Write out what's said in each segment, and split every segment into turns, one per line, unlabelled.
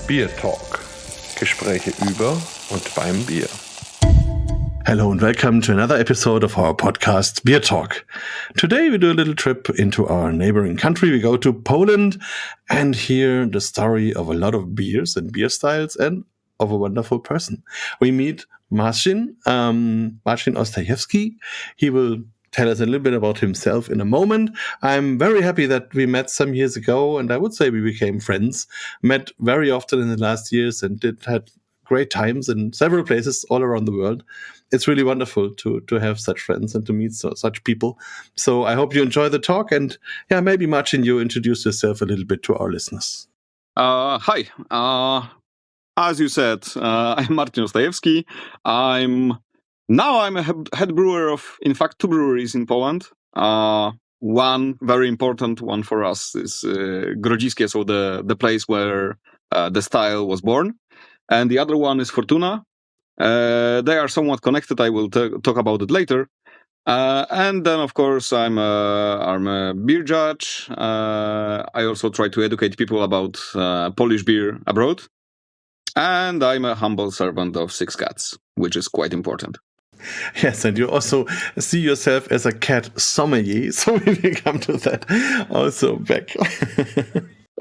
BierTalk. Gespräche über und beim Bier.
Hello and welcome to another episode of our podcast, BierTalk. Today we do a little trip into our neighboring country. We go to Poland and hear the story of a lot of beers and beer styles and of a wonderful person. We meet Marcin Ostajewski. He will tell us a little bit about himself in a moment. I'm very happy that we met some years ago, and I would say we became friends. Met very often in the last years and had great times in several places all around the world. It's really wonderful to have such friends and to meet such people. So I hope you enjoy the talk. And yeah, maybe Marcin, you introduce yourself a little bit to our listeners.
Hi. As you said, I'm Marcin Ostajewski. I'm a head brewer of, in fact, two breweries in Poland. One very important one for us is Grodziskie, so the place where the style was born. And the other one is Fortuna. They are somewhat connected. I will talk about it later. And then, of course, I'm a beer judge. I also try to educate people about Polish beer abroad. And I'm a humble servant of six cats, which is quite important.
Yes, and you also see yourself as a cat sommelier, so we will come to that also back.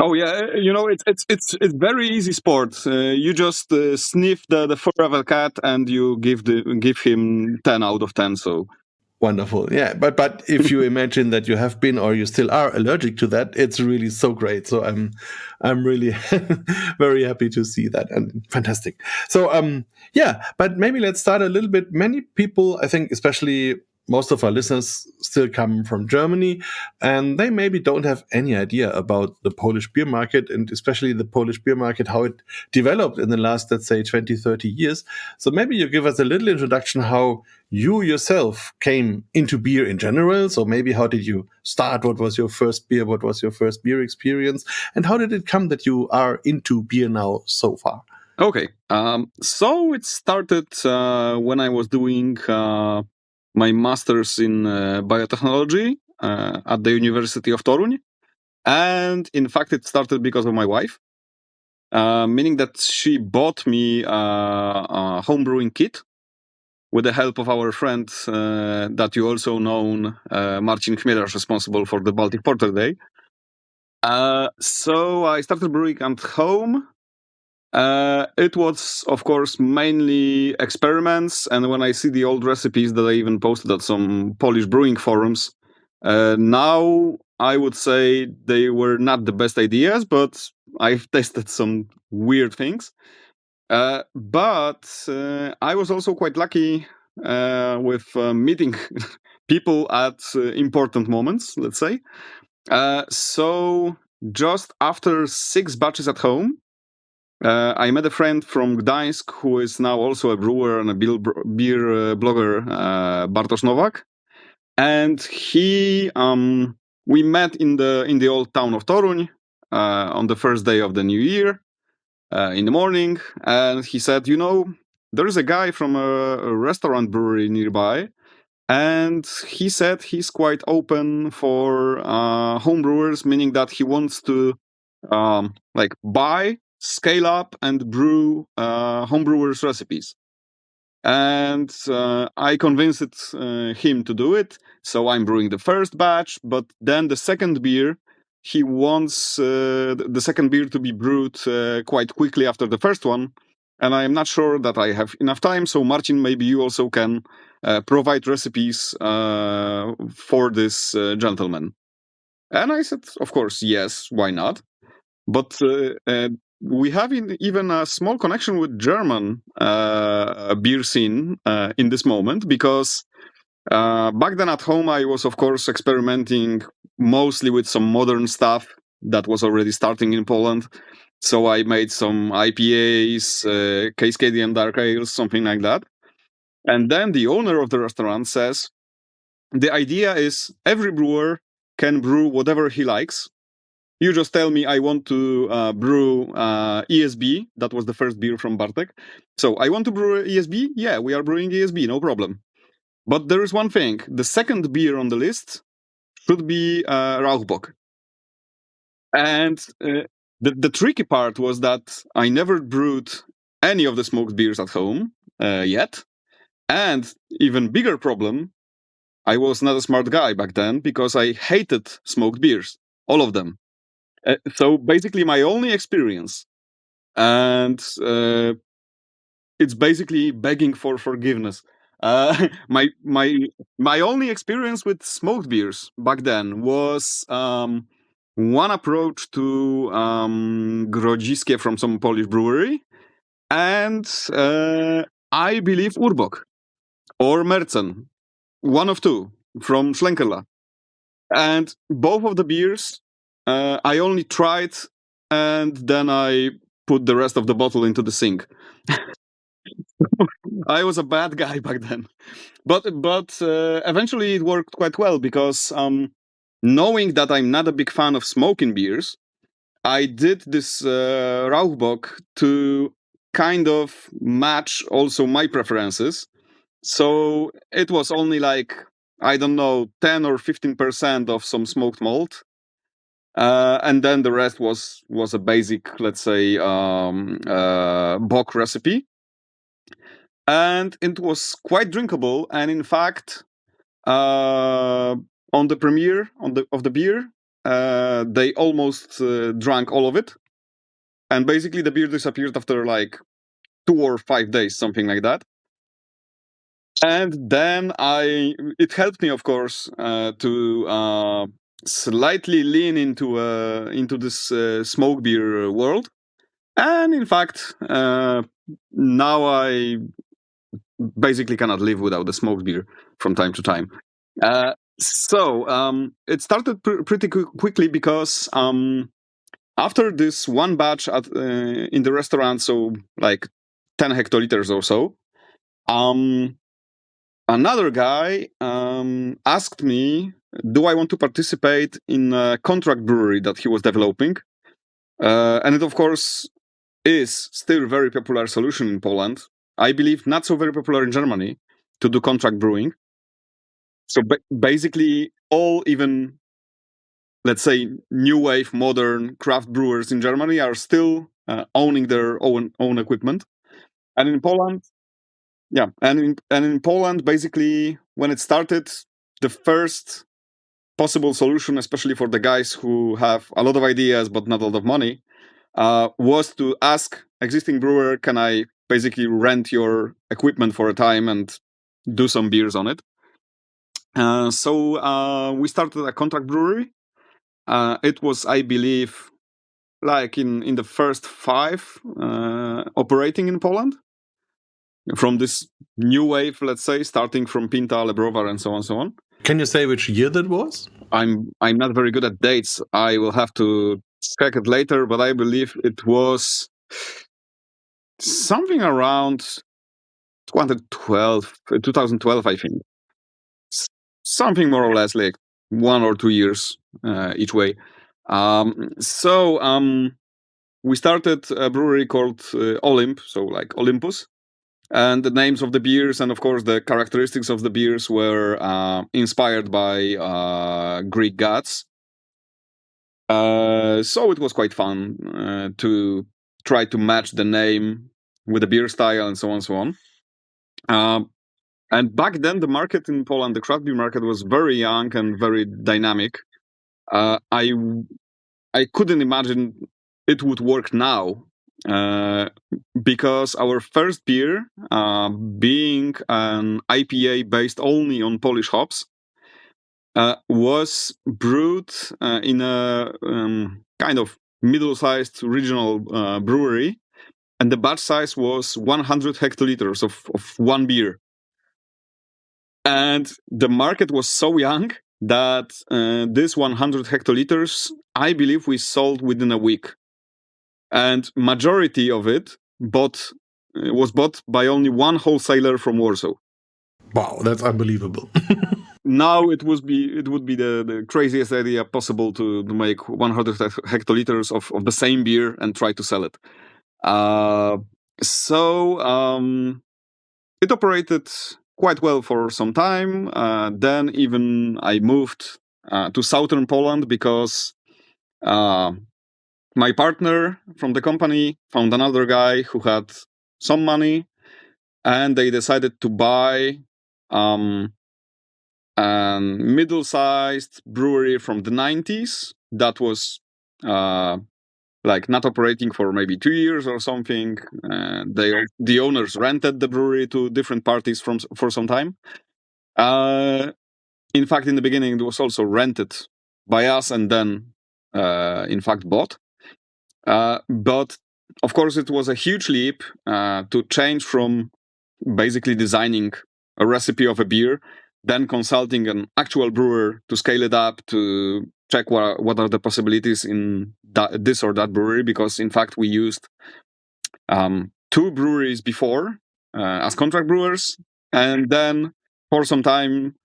Oh yeah, it's very easy sport. You just sniff the fur of a cat and you give him 10 out of 10. So
wonderful, yeah. But if you imagine that you have been or you still are allergic to that, it's really so great. So I'm really very happy to see that and fantastic. So yeah, but maybe let's start a little bit. Many people, I think, especially most of our listeners still come from Germany, and they maybe don't have any idea about the Polish beer market, and especially the Polish beer market, how it developed in the last, let's say, 20, 30 years. So maybe you give us a little introduction how you yourself came into beer in general. So maybe how did you start? What was your first beer? What was your first beer experience? And how did it come that you are into beer now so far?
Okay. So it started when I was doing my master's in biotechnology at the University of Toruń. And in fact, it started because of my wife, meaning that she bought me a homebrewing kit with the help of our friend that you also know, Marcin Chmielarz, responsible for the Baltic Porter Day. So I started brewing at home. It was, of course, mainly experiments. And when I see the old recipes that I even posted at some Polish brewing forums, now I would say they were not the best ideas, but I've tested some weird things. But I was also quite lucky with meeting people at important moments, let's say. So just after 6 batches at home, I met a friend from Gdańsk who is now also a brewer and a beer blogger, Bartosz Nowak, and we met in the old town of Toruń on the first day of the new year in the morning, and he said, there is a guy from a restaurant brewery nearby, and he said he's quite open for homebrewers, meaning that he wants to buy, scale up and brew homebrewers recipes. And I convinced him to do it. So I'm brewing the first batch, but then the second beer, he wants the second beer to be brewed quite quickly after the first one. And I am not sure that I have enough time. So Marcin, maybe you also can provide recipes for this gentleman. And I said, of course, yes, why not? But we have even a small connection with German beer scene in this moment, because back then at home I was, of course, experimenting mostly with some modern stuff that was already starting in Poland. So I made some IPAs, Cascadian Dark Ales, something like that. And then the owner of the restaurant says, the idea is every brewer can brew whatever he likes. You just tell me I want to brew ESB. That was the first beer from Bartek. So I want to brew ESB. Yeah, we are brewing ESB, no problem. But there is one thing. The second beer on the list should be Rauchbock. And The tricky part was that I never brewed any of the smoked beers at home yet. And even bigger problem, I was not a smart guy back then because I hated smoked beers, all of them. So basically, my only experience, and it's basically begging for forgiveness. My only experience with smoked beers back then was one approach to Grodziskie from some Polish brewery, and I believe Urbok or Mercen, one of two from Schlenkerla. And both of the beers I only tried, and then I put the rest of the bottle into the sink. I was a bad guy back then, but eventually it worked quite well because knowing that I'm not a big fan of smoking beers, I did this Rauchbock to kind of match also my preferences. So it was only like, I don't know, 10 or 15% of some smoked malt. And then the rest was a basic, let's say, Bock recipe. And it was quite drinkable. And in fact, on the premiere of the beer, they almost drank all of it. And basically the beer disappeared after like 2 or 5 days, something like that. And then it helped me, of course, to slightly lean into this smoke beer world. And in fact, now I basically cannot live without the smoked beer from time to time. So it started pretty quickly because after this one batch in the restaurant, so like 10 hectoliters or so, another guy asked me, do I want to participate in a contract brewery that he was developing? And it, of course, is still a very popular solution in Poland. I believe not so very popular in Germany to do contract brewing. So basically, all even, let's say, new wave, modern craft brewers in Germany are still owning their own equipment. And in Poland, yeah, and in Poland, basically, when it started, the first possible solution, especially for the guys who have a lot of ideas but not a lot of money, was to ask existing brewer, can I basically rent your equipment for a time and do some beers on it? So we started a contract brewery. It was, I believe, like in the first 5 operating in Poland. From this new wave, let's say, starting from Pinta, Browar, and so on.
Can you say which year that was?
I'm not very good at dates. I will have to check it later, but I believe it was something around 2012, I think. Something more or less like 1 or 2 years each way. So we started a brewery called Olymp, so like Olympus. And the names of the beers and, of course, the characteristics of the beers were inspired by Greek gods. So it was quite fun to try to match the name with the beer style and so on. And back then, the market in Poland, the craft beer market, was very young and very dynamic. I couldn't imagine it would work now. Because our first beer, being an IPA based only on Polish hops, was brewed in a kind of middle-sized regional brewery, and the batch size was 100 hectoliters of one beer. And the market was so young that this 100 hectoliters, I believe we sold within a week. And majority of it was bought by only one wholesaler from Warsaw.
Wow, that's unbelievable.
Now it would be the craziest idea possible to make 100 hectoliters of the same beer and try to sell it. So it operated quite well for some time. Then even I moved to southern Poland because my partner from the company found another guy who had some money, and they decided to buy a middle-sized brewery from the 90s that was like not operating for maybe 2 years or something. The owners rented the brewery to different parties for some time. In fact, in the beginning, it was also rented by us and then, in fact, bought. But of course, it was a huge leap to change from basically designing a recipe of a beer, then consulting an actual brewer to scale it up, to check what are the possibilities in this or that brewery. Because in fact, we used 2 breweries before as contract brewers, and then for some time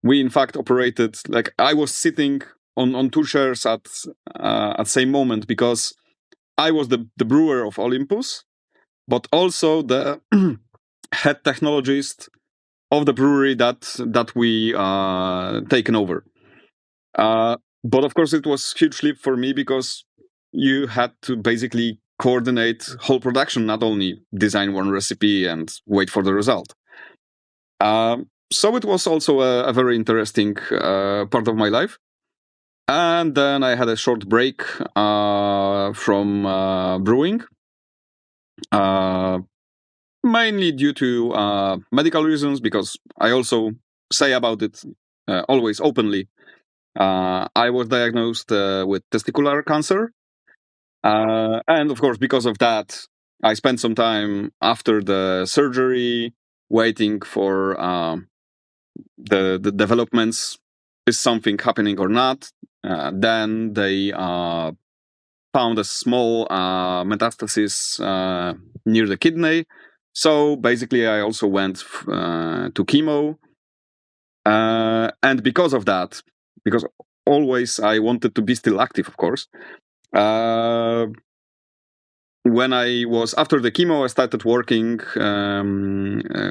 we in fact operated, like I was sitting on 2 chairs at same moment, because I was the brewer of Olympus, but also the head technologist of the brewery that we taken over. But of course, it was a huge leap for me, because you had to basically coordinate whole production, not only design one recipe and wait for the result. So it was also a very interesting part of my life. And then I had a short break from brewing, mainly due to medical reasons, because I also say about it always openly. I was diagnosed with testicular cancer. And of course, because of that, I spent some time after the surgery waiting for the developments. Is something happening or not? Then they found a small metastasis near the kidney. So basically, I also went to chemo. And because of that, because always I wanted to be still active, of course, when I was after the chemo, I started working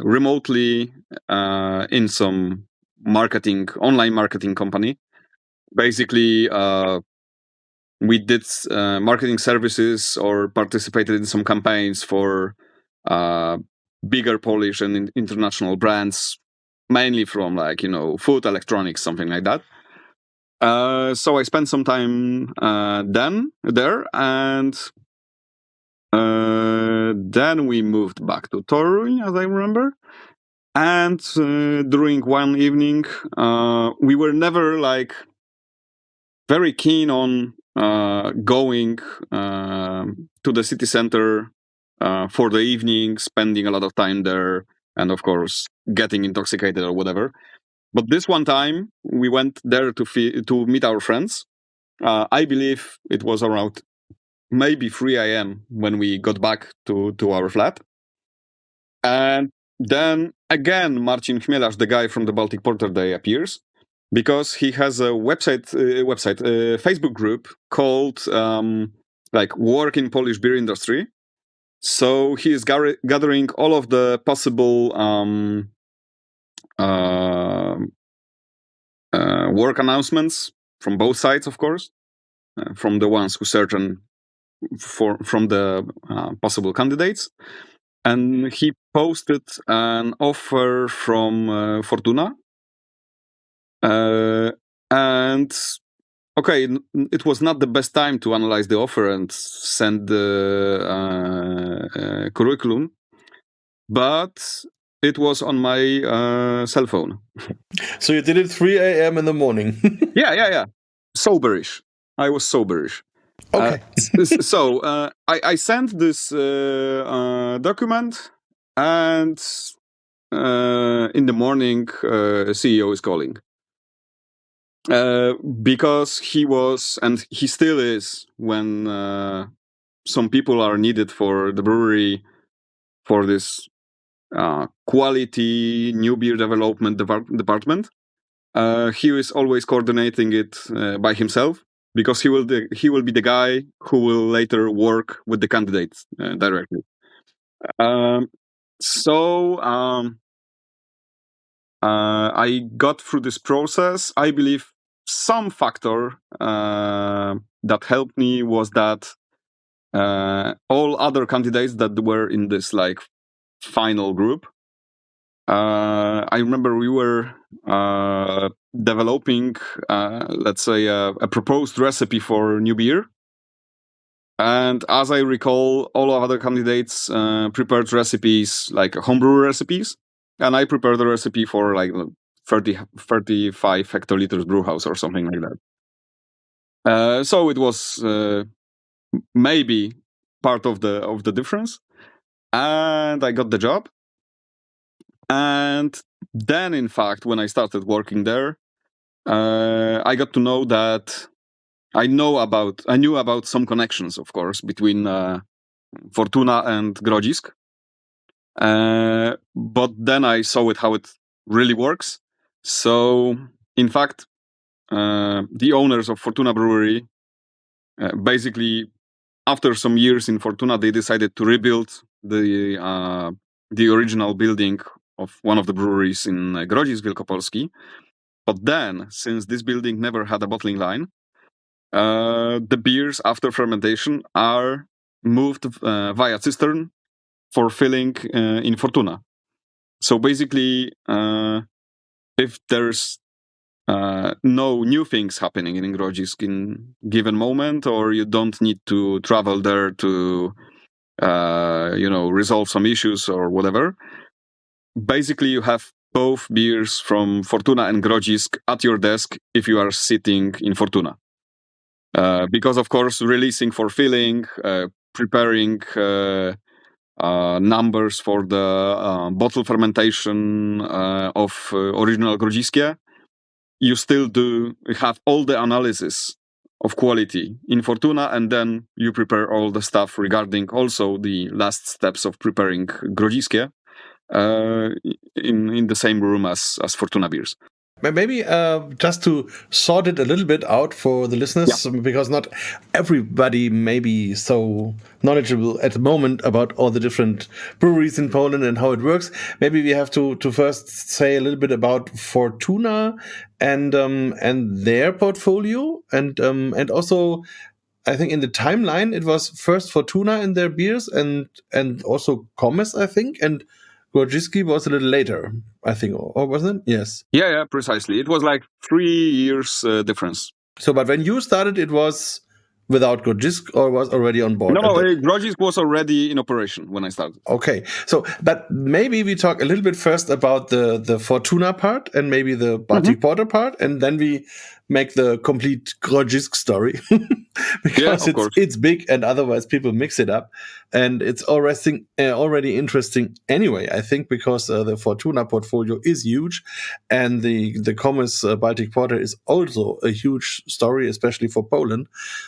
remotely in some online marketing company. Basically, we did marketing services or participated in some campaigns for bigger Polish and international brands, mainly from food, electronics, something like that. So I spent some time there, and then we moved back to Toruń, as I remember. And during one evening, we were never very keen on going to the city center for the evening, spending a lot of time there, and of course getting intoxicated or whatever. But this one time, we went there to meet our friends. I believe it was around maybe 3 a.m. when we got back to our flat. And then again, Marcin Chmielarz, the guy from the Baltic Porter Day, appears, because he has a Facebook group called Work in Polish Beer Industry. So he is gathering all of the possible work announcements from both sides, of course, from the ones who search and from the possible candidates. And he posted an offer from Fortuna. And okay, it was not the best time to analyze the offer and send the curriculum, but it was on my cell phone.
So you did it 3 a.m. in the morning.
Yeah. Soberish. I was soberish.
Okay.
So I sent this document, and in the morning, CEO is calling. Because he was, and he still is, when some people are needed for the brewery for this quality new beer development department. He is always coordinating it by himself, because he will be the guy who will later work with the candidates directly. So I got through this process. I believe some factor that helped me was that all other candidates that were in this like final group. I remember we were developing, let's say, a proposed recipe for new beer. And as I recall, all of other candidates prepared recipes, like homebrew recipes. And I prepared a recipe for like 35 hectoliters brew house or something like that. So it was maybe part of the difference. And I got the job. And then, in fact, when I started working there, I got to know that I knew about some connections, of course, between Fortuna and Grodzisk. But then I saw how it really works. So, in fact, the owners of Fortuna Brewery, basically, after some years in Fortuna, they decided to rebuild the original building of one of the breweries in Grodzisk Wielkopolski. But then, since this building never had a bottling line, the beers after fermentation are moved via cistern for filling in Fortuna. So basically, if there's no new things happening in Grodzisk in given moment, or you don't need to travel there to resolve some issues or whatever, basically you have both beers from Fortuna and Grodzisk at your desk if you are sitting in Fortuna. Because, of course, releasing for filling, preparing numbers for the bottle fermentation of original Grodziskie, you still do have all the analysis of quality in Fortuna, and then you prepare all the stuff regarding also the last steps of preparing Grodziskie in the same room as Fortuna beers.
Maybe just to sort it a little bit out for the listeners, because not everybody may be so knowledgeable at the moment about all the different breweries in Poland and how it works. Maybe we have to first say a little bit about Fortuna and their portfolio, and also I think in the timeline it was first Fortuna in their beers and also Commerce, I think, and Grodziskie was a little later, I think, or wasn't it? Yes.
Yeah, precisely. It was like 3 years difference.
So, but when you started, it was without Grodzisk, or was already on board?
No, Grodzisk was already in operation when I started.
Okay, so but maybe we talk a little bit first about the Fortuna part and maybe the Baltic Porter part, and then we make the complete Grodzisk story because it's big and otherwise people mix it up, and it's already interesting anyway. I think because the Fortuna portfolio is huge, and the Commerce Baltic Porter is also a huge story, especially for Poland.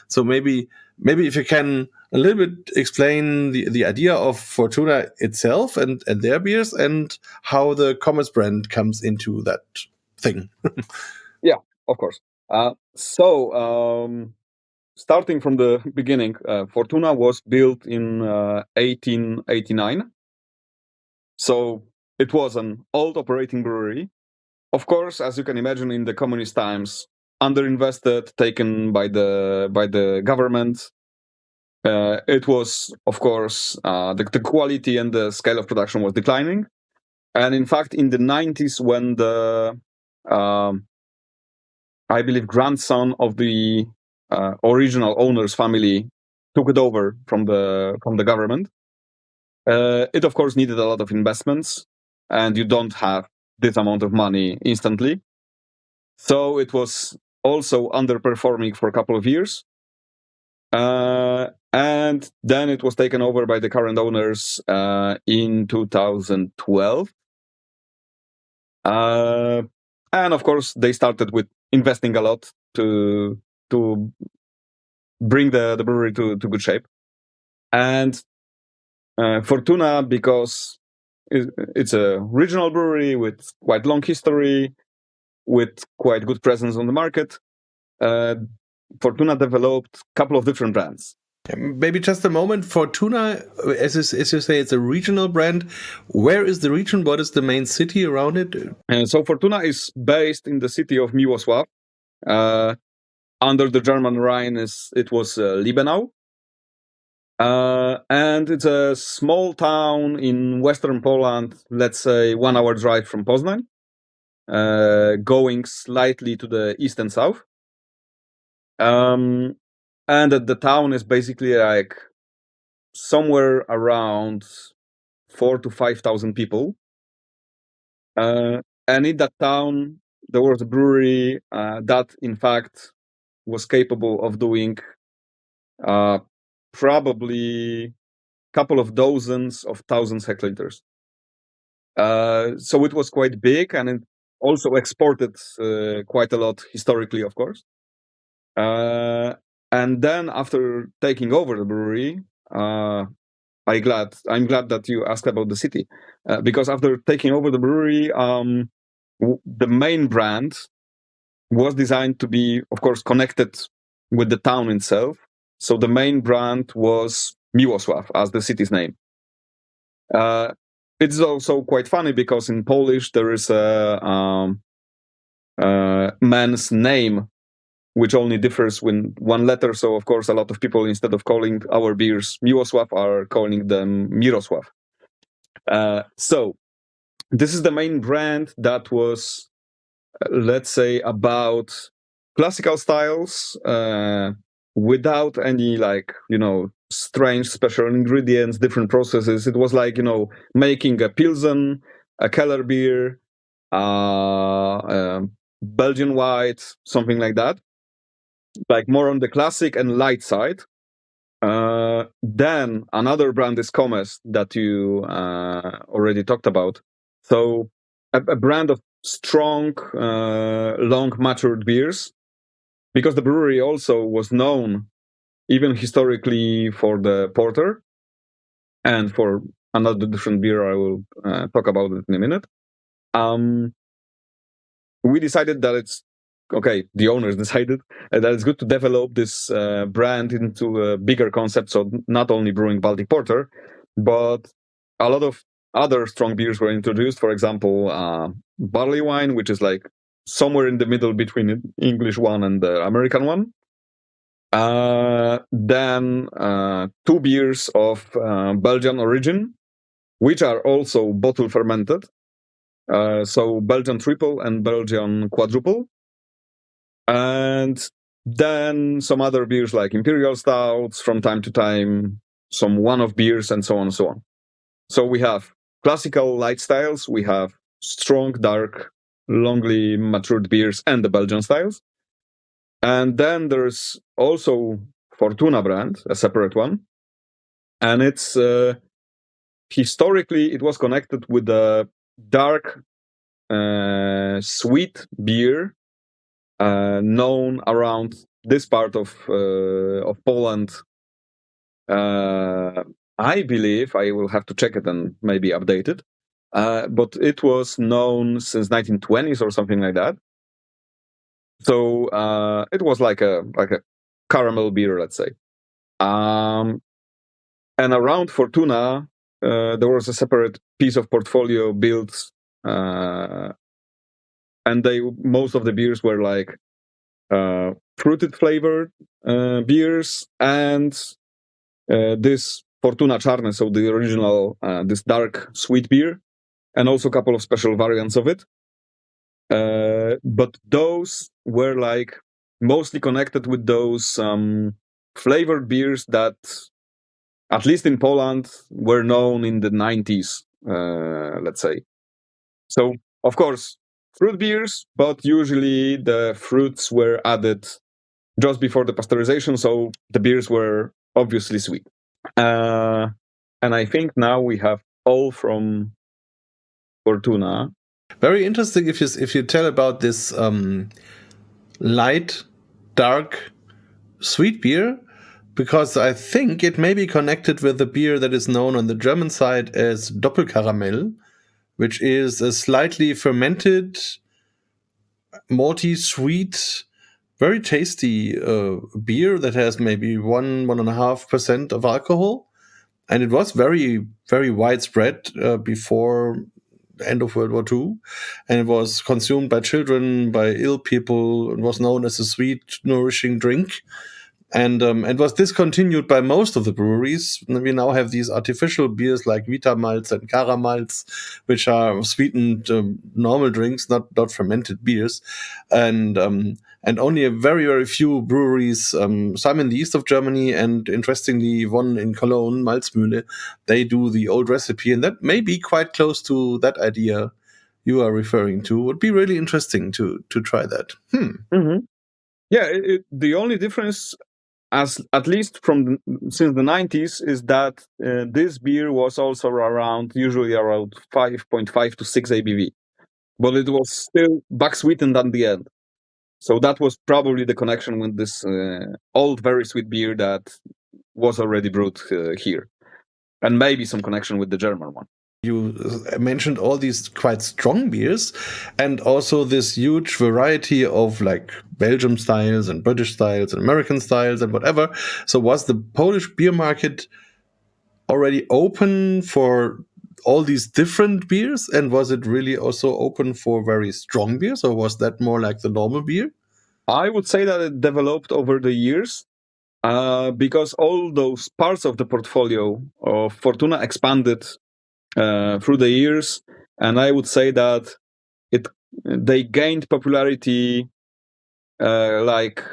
So maybe if you can a little bit explain the idea of Fortuna itself and their beers and how the Commerce brand comes into that thing.
Yeah, of course. Starting from the beginning, Fortuna was built in 1889. So it was an old operating brewery. Of course, as you can imagine, in the communist times, underinvested, taken by the government. It was, of course, the quality and the scale of production was declining. And in fact, in the 90s, when the, I believe, grandson of the original owner's family took it over from the government, it, of course, needed a lot of investments, and you don't have this amount of money instantly. So it was also underperforming for a couple of years. And then it was taken over by the current owners in 2012. And of course, they started with investing a lot to bring the brewery to good shape. And Fortuna, because it's a regional brewery with quite long history, with quite good presence on the market, Fortuna developed a couple of different brands.
Maybe just a moment. Fortuna, as you say, it's a regional brand. Where is the region? What is the main city around it?
So Fortuna is based in the city of Miłosław. Under the German Rhine, it was Liebenau. And it's a small town in western Poland, let's say 1 hour drive from Poznań, going slightly to the east and south. And the town is basically like somewhere around 4,000 to 5,000 people. And in that town, there was a brewery that, in fact, was capable of doing probably a couple of dozens of thousands hectoliters. So it was quite big, and it also exported quite a lot historically, of course. And then after taking over the brewery, I'm glad that you asked about the city, because after taking over the brewery, the main brand was designed to be, of course, connected with the town itself. So the main brand was Miłosław, as the city's name. It's also quite funny because in Polish there is a man's name which only differs with one letter. So, of course, a lot of people, instead of calling our beers Miłosław, are calling them Mirosław. So this is the main brand that was, let's say, about classical styles without any, strange special ingredients, different processes. It was like, making a Pilsen, a Keller beer, Belgian white, something like that. Like more on the classic and light side. Then another brand is Comes that you already talked about. So a brand of strong, long matured beers, because the brewery also was known, even historically, for the porter and for another different beer. I will talk about it in a minute. We decided that the owners decided that it's good to develop this brand into a bigger concept. So not only brewing Baltic Porter, but a lot of other strong beers were introduced. For example, barley wine, which is like somewhere in the middle between the English one and the American one. Then 2 beers of Belgian origin, which are also bottle fermented. So Belgian triple and Belgian quadruple. And then some other beers like imperial stouts, from time to time, some one-off beers, and so on and so on. So we have classical light styles, we have strong, dark, longly matured beers, and the Belgian styles. And then there's also Fortuna brand, a separate one. And it's historically, it was connected with a dark, sweet beer known around this part of Poland. I believe, I will have to check it and maybe update it, but it was known since 1920s or something like that. So it was like a caramel beer, let's say. And around Fortuna, there was a separate piece of portfolio built, and most of the beers were like fruited flavored beers, and this Fortuna Czarne, so the original, this dark sweet beer, and also a couple of special variants of it. But those were like mostly connected with those flavored beers that, at least in Poland, were known in the 90s, let's say. So, of course, fruit beers, but usually the fruits were added just before the pasteurization, so the beers were obviously sweet. And I think now we have all from Fortuna.
Very interesting if you tell about this light, dark, sweet beer, because I think it may be connected with the beer that is known on the German side as Doppelkaramell, which is a slightly fermented, malty, sweet, very tasty beer that has maybe 1.5% of alcohol. And it was very, very widespread before the end of World War II. And it was consumed by children, by ill people. It was known as a sweet, nourishing drink. and was discontinued by most of the breweries. We now have these artificial beers like Vita malts and Cara malts, which are sweetened normal drinks, not fermented beers, and only a very, very few breweries, some in the east of Germany, and interestingly, one in Cologne, Malzmühle, they do the old recipe, and that may be quite close to that idea you are referring to. Would be really interesting to try that.
Mm-hmm. Yeah, the only difference, at least since the 90s, is that this beer was also usually around 5.5 to 6 ABV, but it was still back sweetened at the end. So that was probably the connection with this old, very sweet beer that was already brewed here, and maybe some connection with the German one.
You mentioned all these quite strong beers and also this huge variety of like Belgium styles and British styles and American styles and whatever. So was the Polish beer market already open for all these different beers? And was it really also open for very strong beers, or was that more like the normal beer?
I would say that it developed over the years because all those parts of the portfolio of Fortuna expanded through the years, and I would say that they gained popularity like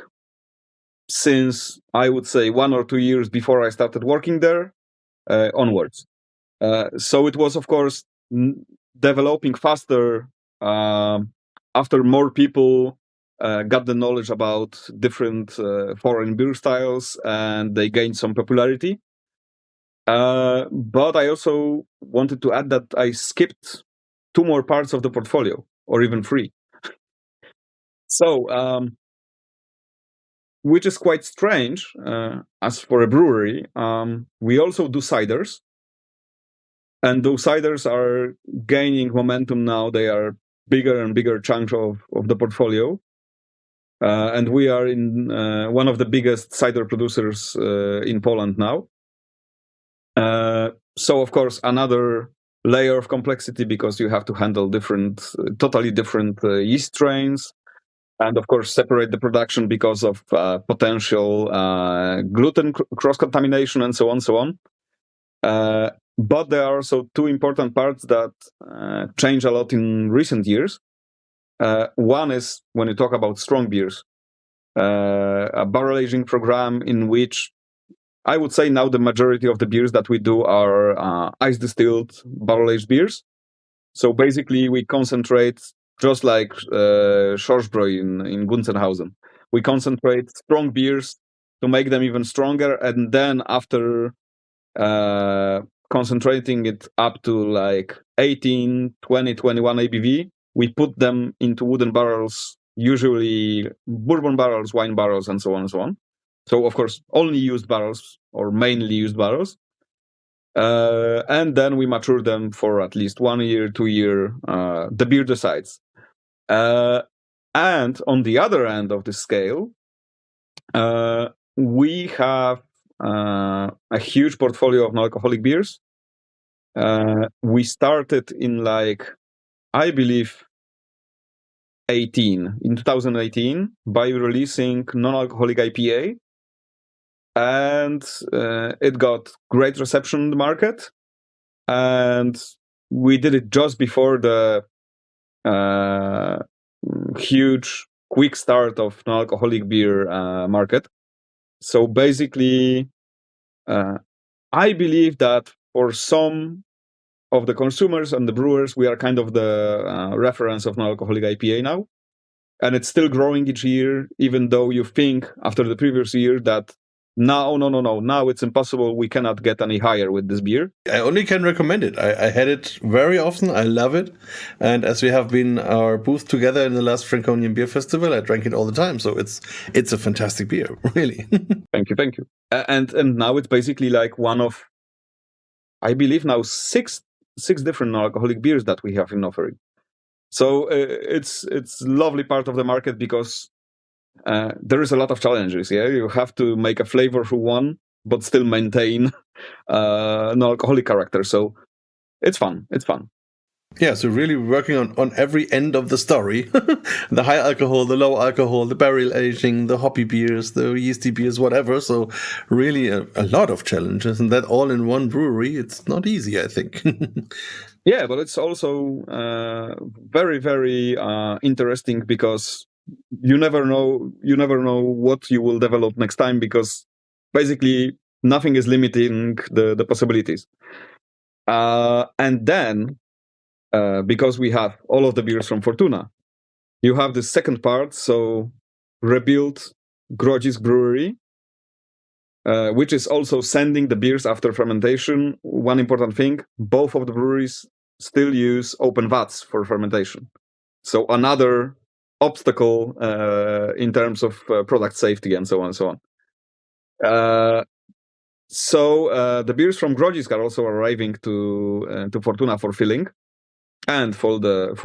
since I would say 1 or 2 years before I started working there onwards. So it was, of course, developing faster after more people got the knowledge about different foreign beer styles, and they gained some popularity. But I also wanted to add that I skipped 2 more parts of the portfolio, or even 3. So, which is quite strange, as for a brewery. We also do ciders, and those ciders are gaining momentum now. They are bigger and bigger chunk of the portfolio. And we are in one of the biggest cider producers in Poland now. So, of course, another layer of complexity, because you have to handle totally different yeast strains, and of course separate the production because of potential gluten cross-contamination and so on. But there are also 2 important parts that change a lot in recent years. One is when you talk about strong beers, a barrel aging program in which I would say now the majority of the beers that we do are ice distilled barrel aged beers. So basically we concentrate, just like Schwarzbräu in Gunzenhausen. We concentrate strong beers to make them even stronger, and then after concentrating it up to like 18, 20, 21 ABV, we put them into wooden barrels, usually bourbon barrels, wine barrels, and so on and so on. So, of course, only used barrels, or mainly used barrels. And then we mature them for at least 1 year, 2 year, the beer decides. And on the other end of the scale, we have a huge portfolio of non-alcoholic beers. We started in I believe, in 2018 by releasing non-alcoholic IPA, and it got great reception in the market. And we did it just before the huge quick start of non-alcoholic beer market. So basically, I believe that for some of the consumers and the brewers, we are kind of the reference of non-alcoholic IPA now. And it's still growing each year, even though you think after the previous year that no, now it's impossible. We cannot get any higher with this beer.
I only can recommend it. I had it very often. I love it. And as we have been our booth together in the last Franconian Beer Festival, I drank it all the time. So it's a fantastic beer, really.
Thank you. And now it's basically like one of, I believe now, six different non-alcoholic beers that we have in offering. So it's lovely part of the market because there is a lot of challenges. Yeah, you have to make a flavorful one, but still maintain non-alcoholic character. So it's fun.
Yeah, so really working on every end of the story. The high alcohol, the low alcohol, the barrel aging, the hoppy beers, the yeasty beers, whatever. So really a lot of challenges, and that all in one brewery. It's not easy, I think.
Yeah, but it's also very, very interesting because you never know what you will develop next time, because basically nothing is limiting the possibilities. And then because we have all of the beers from Fortuna, you have the second part, so rebuild Grodzisk brewery, which is also sending the beers after fermentation. One important thing, both of the breweries still use open vats for fermentation. So another obstacle in terms of product safety and so on and so on. So the beers from Grodzisk are also arriving to Fortuna for filling and for the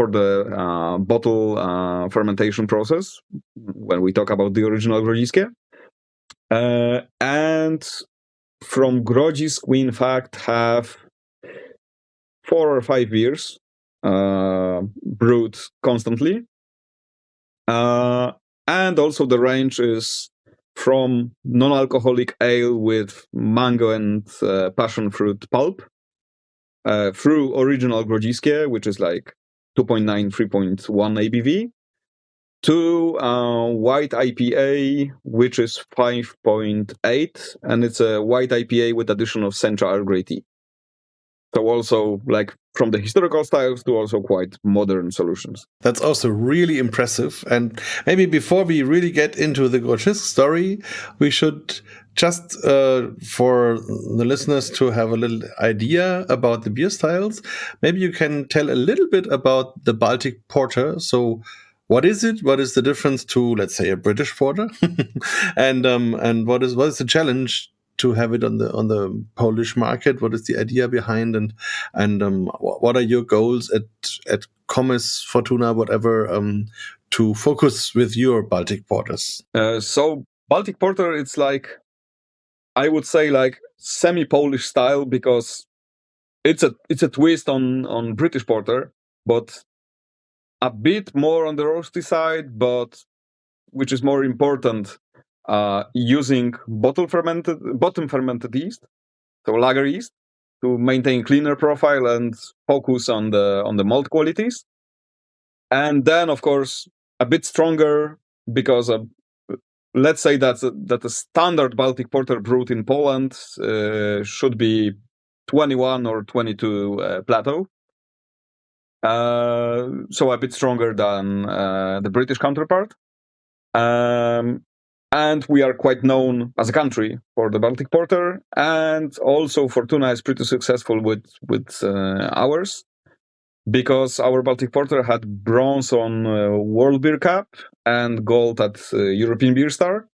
bottle fermentation process when we talk about the original Grodziskie. And from Grodzisk, we in fact have 4 or 5 beers brewed constantly. And also the range is from non-alcoholic ale with mango and passion fruit pulp through original Grodziskie, which is like 2.9, 3.1 ABV, to white IPA, which is 5.8, and it's a white IPA with addition of Sencha Earl Grey tea. So also like from the historical styles to also quite modern solutions.
That's also really impressive. And maybe before we really get into the Grodzisk story, we should just for the listeners to have a little idea about the beer styles, maybe you can tell a little bit about the Baltic Porter. So what is it? What is the difference to, let's say, a British porter? And what is the challenge to have it on the Polish market? What is the idea behind, and what are your goals at Commerce, Fortuna, whatever, to focus with your Baltic Porters?
So Baltic Porter, it's like, I would say, like semi-Polish style, because it's a twist on British porter, but a bit more on the roasty side, but which is more important, using bottom fermented yeast, so lager yeast, to maintain cleaner profile and focus on the malt qualities. And then, of course, a bit stronger, because let's say that a standard Baltic Porter brewed in Poland should be 21 or 22 plateau. So a bit stronger than the British counterpart. And we are quite known as a country for the Baltic Porter, and also Fortuna is pretty successful with ours, because our Baltic Porter had bronze on World Beer Cup and gold at European Beer Star.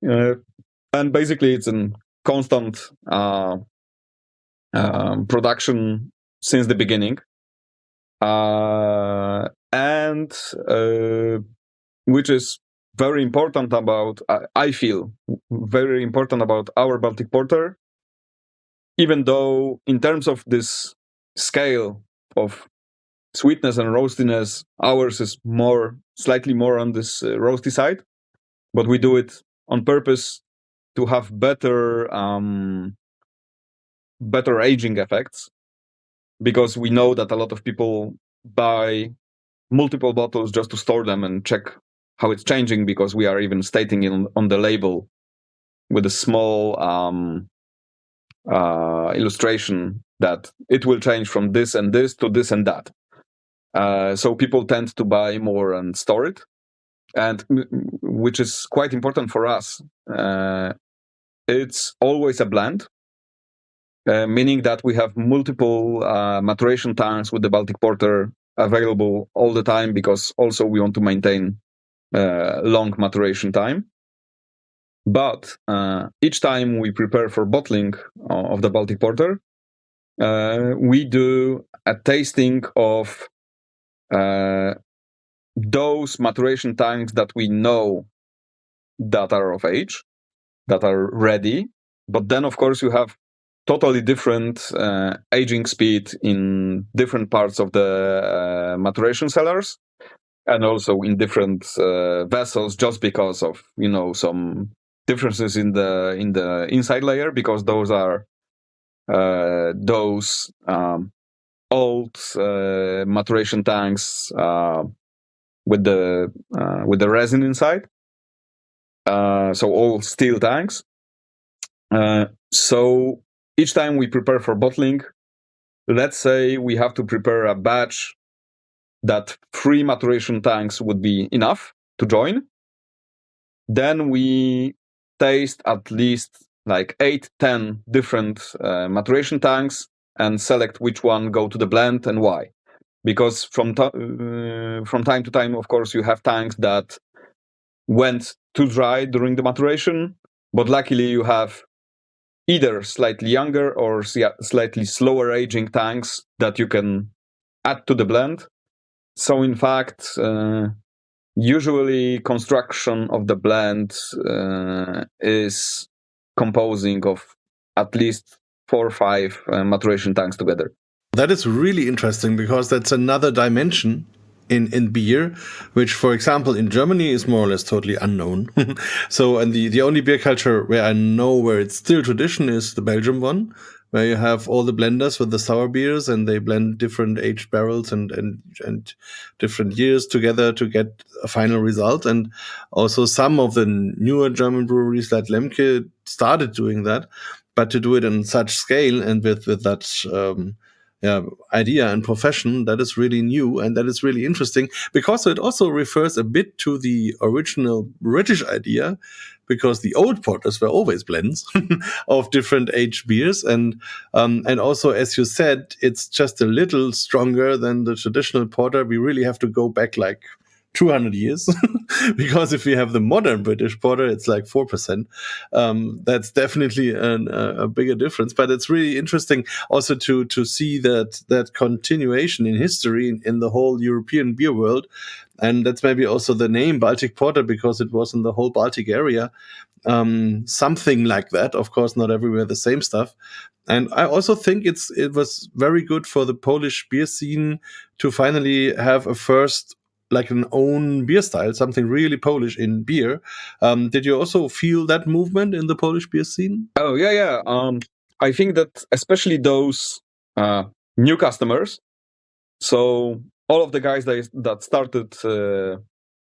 And basically it's in constant production since the beginning. And which is very important about, I feel, very important about our Baltic Porter, even though in terms of this scale of sweetness and roastiness, ours is slightly more on this roasty side, but we do it on purpose to have better aging effects, because we know that a lot of people buy multiple bottles just to store them and check how it's changing, because we are even stating it on the label with a small illustration that it will change from this and this to this and that. So people tend to buy more and store it, and which is quite important for us. It's always a blend, meaning that we have multiple maturation tanks with the Baltic Porter available all the time, because also we want to maintain long maturation time. But each time we prepare for bottling of the Baltic Porter, we do a tasting of those maturation tanks that we know that are of age, that are ready. But then, of course, you have totally different aging speed in different parts of the maturation cellars, and also in different vessels, just because of some differences in the inside layer, because those are old maturation tanks with the resin inside, so old steel tanks. So each time we prepare for bottling, let's say we have to prepare a batch that 3 maturation tanks would be enough to join. Then we taste at least like 8-10 different maturation tanks and select which one go to the blend and why. Because from time to time, of course, you have tanks that went too dry during the maturation, but luckily you have either slightly younger or slightly slower aging tanks that you can add to the blend. So in fact, usually construction of the blend is composing of at least 4 or 5 maturation tanks together.
That is really interesting, because that's another dimension in beer, which, for example, in Germany is more or less totally unknown. So, and the only beer culture where I know where it's still tradition is the Belgium one, where you have all the blenders with the sour beers, and they blend different aged barrels and different years together to get a final result. And also some of the newer German breweries like Lemke started doing that, but to do it in such scale and with that idea and profession, that is really new, and that is really interesting, because it also refers a bit to the original British idea, because the old porters were always blends of different aged beers, and also, as you said, it's just a little stronger than the traditional porter. We really have to go back like 200 years, because if we have the modern British porter, it's like 4%. That's definitely a bigger difference, but it's really interesting also to see that continuation in history in the whole European beer world. And that's maybe also the name Baltic Porter, because it was in the whole Baltic area. Something like that. Of course, not everywhere the same stuff. And I also think it was very good for the Polish beer scene to finally have a first, like an own beer style, something really Polish in beer. Did you also feel that movement in the Polish beer scene?
Oh, yeah. I think that especially those new customers, so all of the guys that started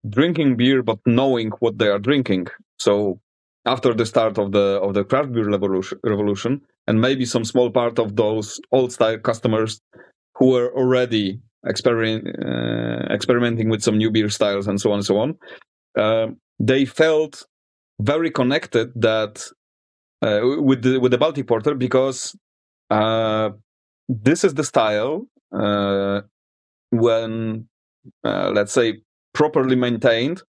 drinking beer but knowing what they are drinking, so after the start of the craft beer revolution, and maybe some small part of those old style customers who were already experimenting with some new beer styles and so on, they felt very connected that with the Baltic Porter, because this is the style when let's say properly maintained.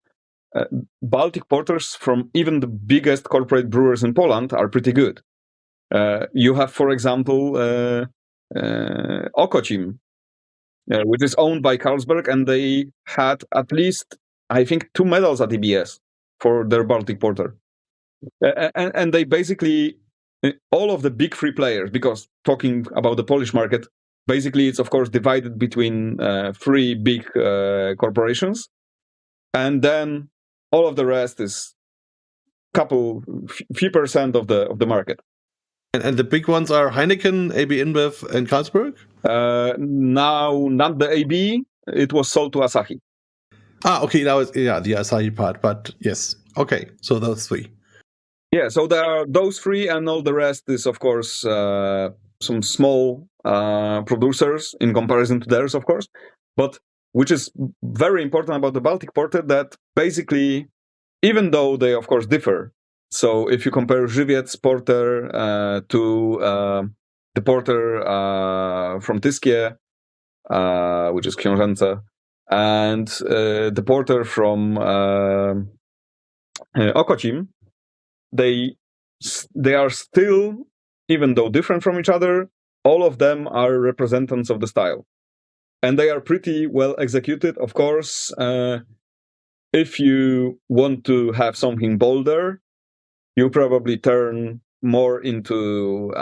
Baltic Porters from even the biggest corporate brewers in Poland are pretty good. You have, for example, Okocim, which is owned by Carlsberg, and they had at least, I think, 2 medals at EBS for their Baltic Porter. And they basically, all of the big 3 players, because talking about the Polish market, basically it's of course divided between 3 big corporations, and then all of the rest is few percent of the market.
And the big ones are Heineken, AB InBev, and Carlsberg?
Now, not the AB, it was sold to Asahi.
Okay, that was the Asahi part, but yes. Okay, so those 3.
Yeah, so there are those 3, and all the rest is, of course, some small producers in comparison to theirs, of course. But which is very important about the Baltic Porter, that basically, even though they, of course, differ, so if you compare Żywiec Porter to the Porter from Tyskie, which is Książęce, and the Porter from Okocim, they are still, even though different from each other, all of them are representatives of the style. And they are pretty well executed. Of course, if you want to have something bolder, you probably turn more into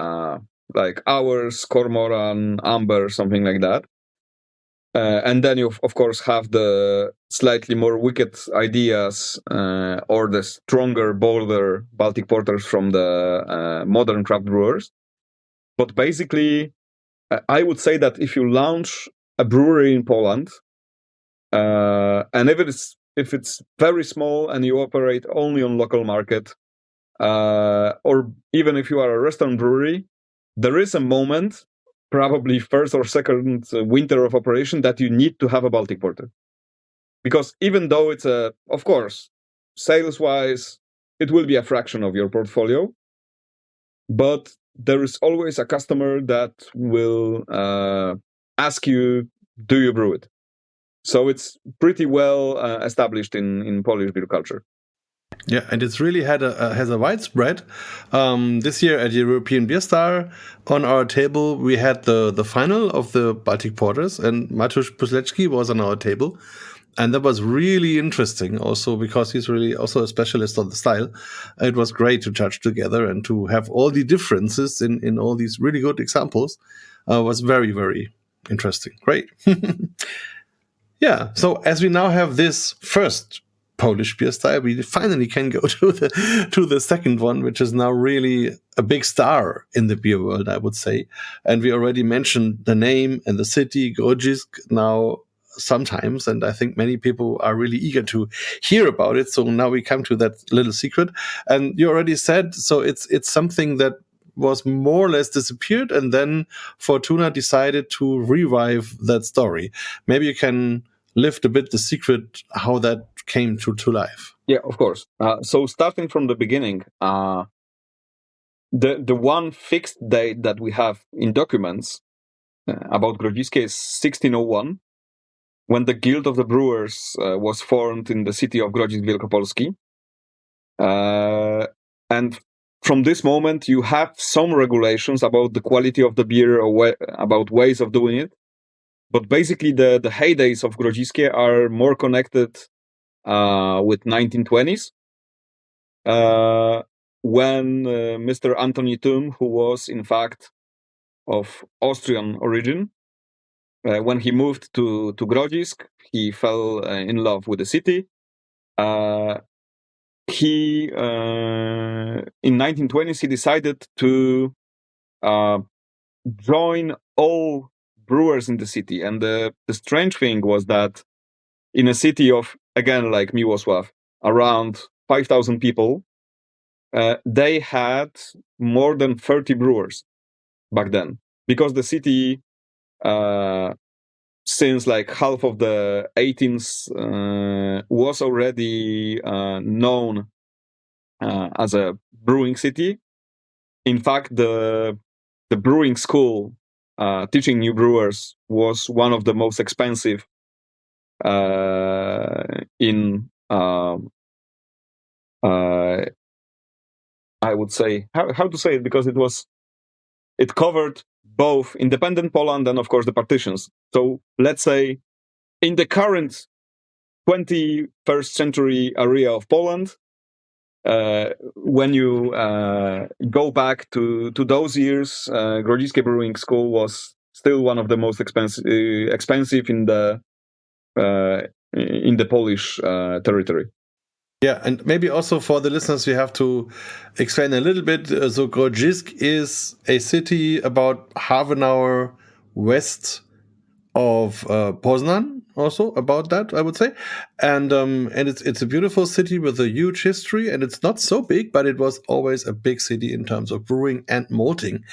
like ours, Cormoran, Amber, something like that. And then you, of course, have the slightly more wicked ideas or the stronger, bolder Baltic Porters from the modern craft brewers. But basically, I would say that if you launch a brewery in Poland, and if it's very small and you operate only on local market, or even if you are a restaurant brewery, there is a moment, probably first or second winter of operation, that you need to have a Baltic Porter. Because even though it's of course, sales-wise, it will be a fraction of your portfolio, but there is always a customer that will ask you, do you brew it? So it's pretty well established in Polish beer culture.
Yeah, and it's really has a widespread. This year at European Beer Star, on our table we had the final of the Baltic Porters, and Matusz Puslecki was on our table, and that was really interesting. Also because he's really also a specialist on the style. It was great to judge together and to have all the differences in all these really good examples. Was very, very interesting. Great. Yeah. So as we now have this first Polish beer style, we finally can go to the second one, which is now really a big star in the beer world, I would say. And we already mentioned the name and the city, Grodzisk, now sometimes, and I think many people are really eager to hear about it. So now we come to that little secret. And you already said, so it's something that was more or less disappeared, and then Fortuna decided to revive that story. Maybe you can lift a bit the secret how that came to life.
Yeah, of course. So starting from the beginning, the one fixed date that we have in documents about Grodziskie is 1601, when the Guild of the Brewers was formed in the city of Grodzisk Wielkopolski. And from this moment, you have some regulations about the quality of the beer or about ways of doing it. But basically, the heydays of Grodziskie are more connected with 1920s, when Mr. Antoni Thum, who was in fact of Austrian origin, when he moved to Grodzisk, he fell in love with the city. He in 1920s he decided to join all brewers in the city, and the strange thing was that in a city of, again, like Miłosław, around 5,000 people, they had more than 30 brewers back then, because the city, since like half of the 18th, was already known as a brewing city. In fact, the brewing school teaching new brewers was one of the most expensive in I would say, how to say it, because it covered both independent Poland and of course the partitions. So let's say in the current 21st century area of Poland, when you go back to those years, Grodziskie Brewing School was still one of the most expensive in the Polish territory.
Yeah, and maybe also for the listeners, we have to explain a little bit. So Grodzisk is a city about half an hour west of Poznan, also about that, I would say. And it's a beautiful city with a huge history, and it's not so big, but it was always a big city in terms of brewing and malting.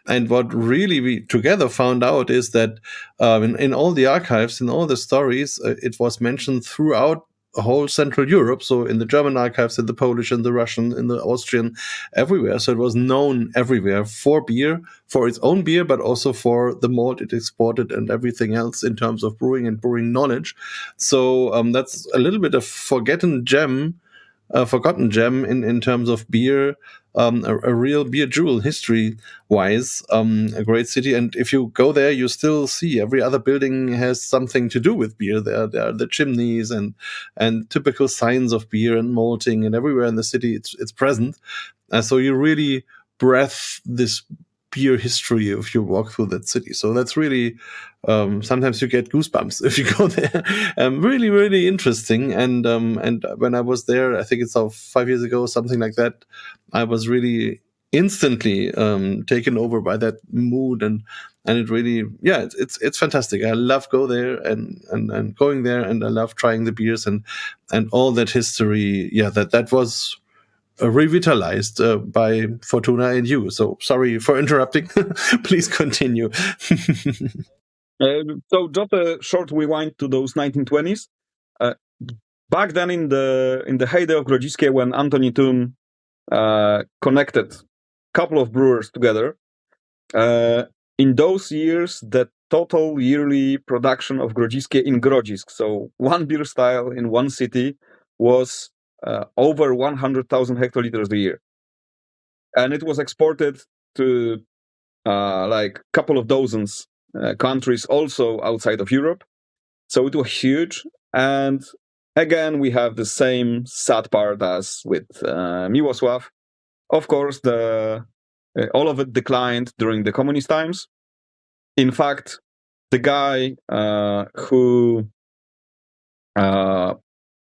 And what really we together found out is that in all the archives, in all the stories, it was mentioned throughout whole Central Europe, so in the German archives, in the Polish, in the Russian, in the Austrian, everywhere. So it was known everywhere for beer, for its own beer, but also for the malt it exported and everything else in terms of brewing and brewing knowledge. So that's a little bit of forgotten gem in terms of beer, a real beer jewel history-wise, a great city. And if you go there, you still see every other building has something to do with beer. There are the chimneys and typical signs of beer and malting, and everywhere in the city it's present. So you really breathe this beer history if you walk through that city. So that's really sometimes you get goosebumps if you go there. Really, really interesting. And when I was there, I think it's 5 years ago, something like that, I was really instantly taken over by that mood, and it really, yeah, it's fantastic. I love go there and going there, and I love trying the beers and all that history. Yeah, that was revitalized by Fortuna and you. So sorry for interrupting. Please continue.
So just a short rewind to those 1920s. Back then, in the heyday of Grodziskie, when Antoni Thun connected a couple of brewers together, in those years, the total yearly production of Grodziskie in Grodzisk, so one beer style in one city, was over 100,000 hectoliters a year. And it was exported to like a couple of dozens countries also outside of Europe. So it was huge. And again, we have the same sad part as with Miłosław. Of course, all of it declined during the communist times. In fact, the guy who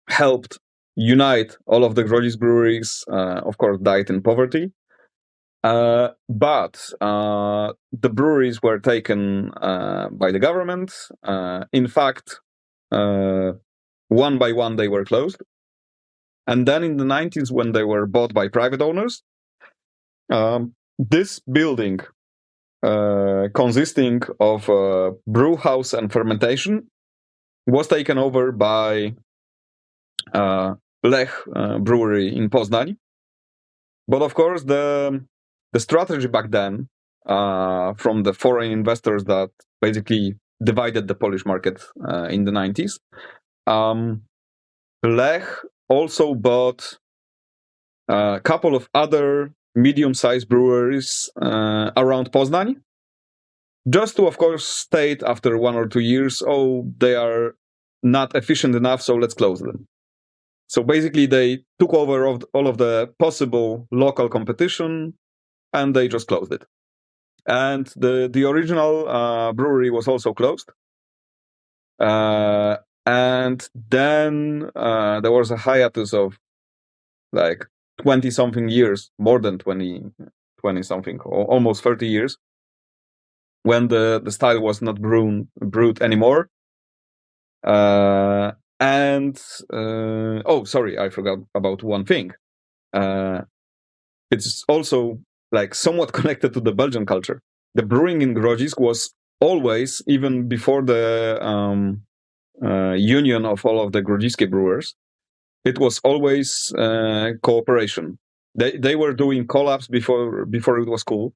helped unite all of the Grodzisk breweries, of course, died in poverty. But the breweries were taken by the government. In fact, one by one, they were closed. And then in the 90s, when they were bought by private owners, this building, consisting of brew house and fermentation, was taken over by Lech Brewery in Poznań. But of course, the strategy back then from the foreign investors that basically divided the Polish market in the 90s, Lech also bought a couple of other medium-sized breweries around Poznań, just to, of course, state after 1 or 2 years, oh, they are not efficient enough, so let's close them. So basically, they took over all of the possible local competition, and they just closed it. And the original brewery was also closed. And then there was a hiatus of like 20-something years, more than 20-something, or almost 30 years, when the style was not brewed anymore. Sorry, I forgot about one thing. It's also like somewhat connected to the Belgian culture. The brewing in Grodzisk was always, even before the union of all of the Grodziskie brewers, it was always cooperation. They were doing collabs before it was cool,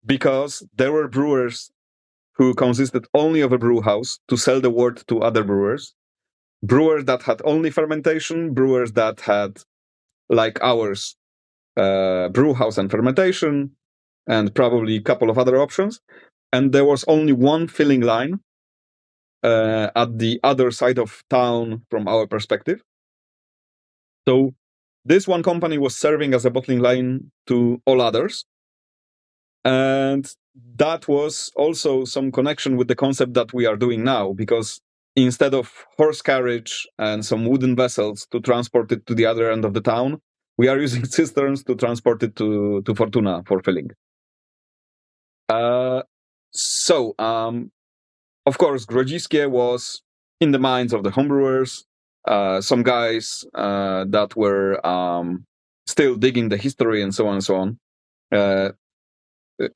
because there were brewers who consisted only of a brew house to sell the wort to other brewers that had only fermentation, brewers that had, like ours, brew house and fermentation, and probably a couple of other options. And there was only one filling line at the other side of town from our perspective. So this one company was serving as a bottling line to all others. And that was also some connection with the concept that we are doing now, because instead of horse carriage and some wooden vessels to transport it to the other end of the town, we are using cisterns to transport it to Fortuna for filling. Of course, Grodziskie was in the minds of the homebrewers, some guys that were still digging the history and so on and so on.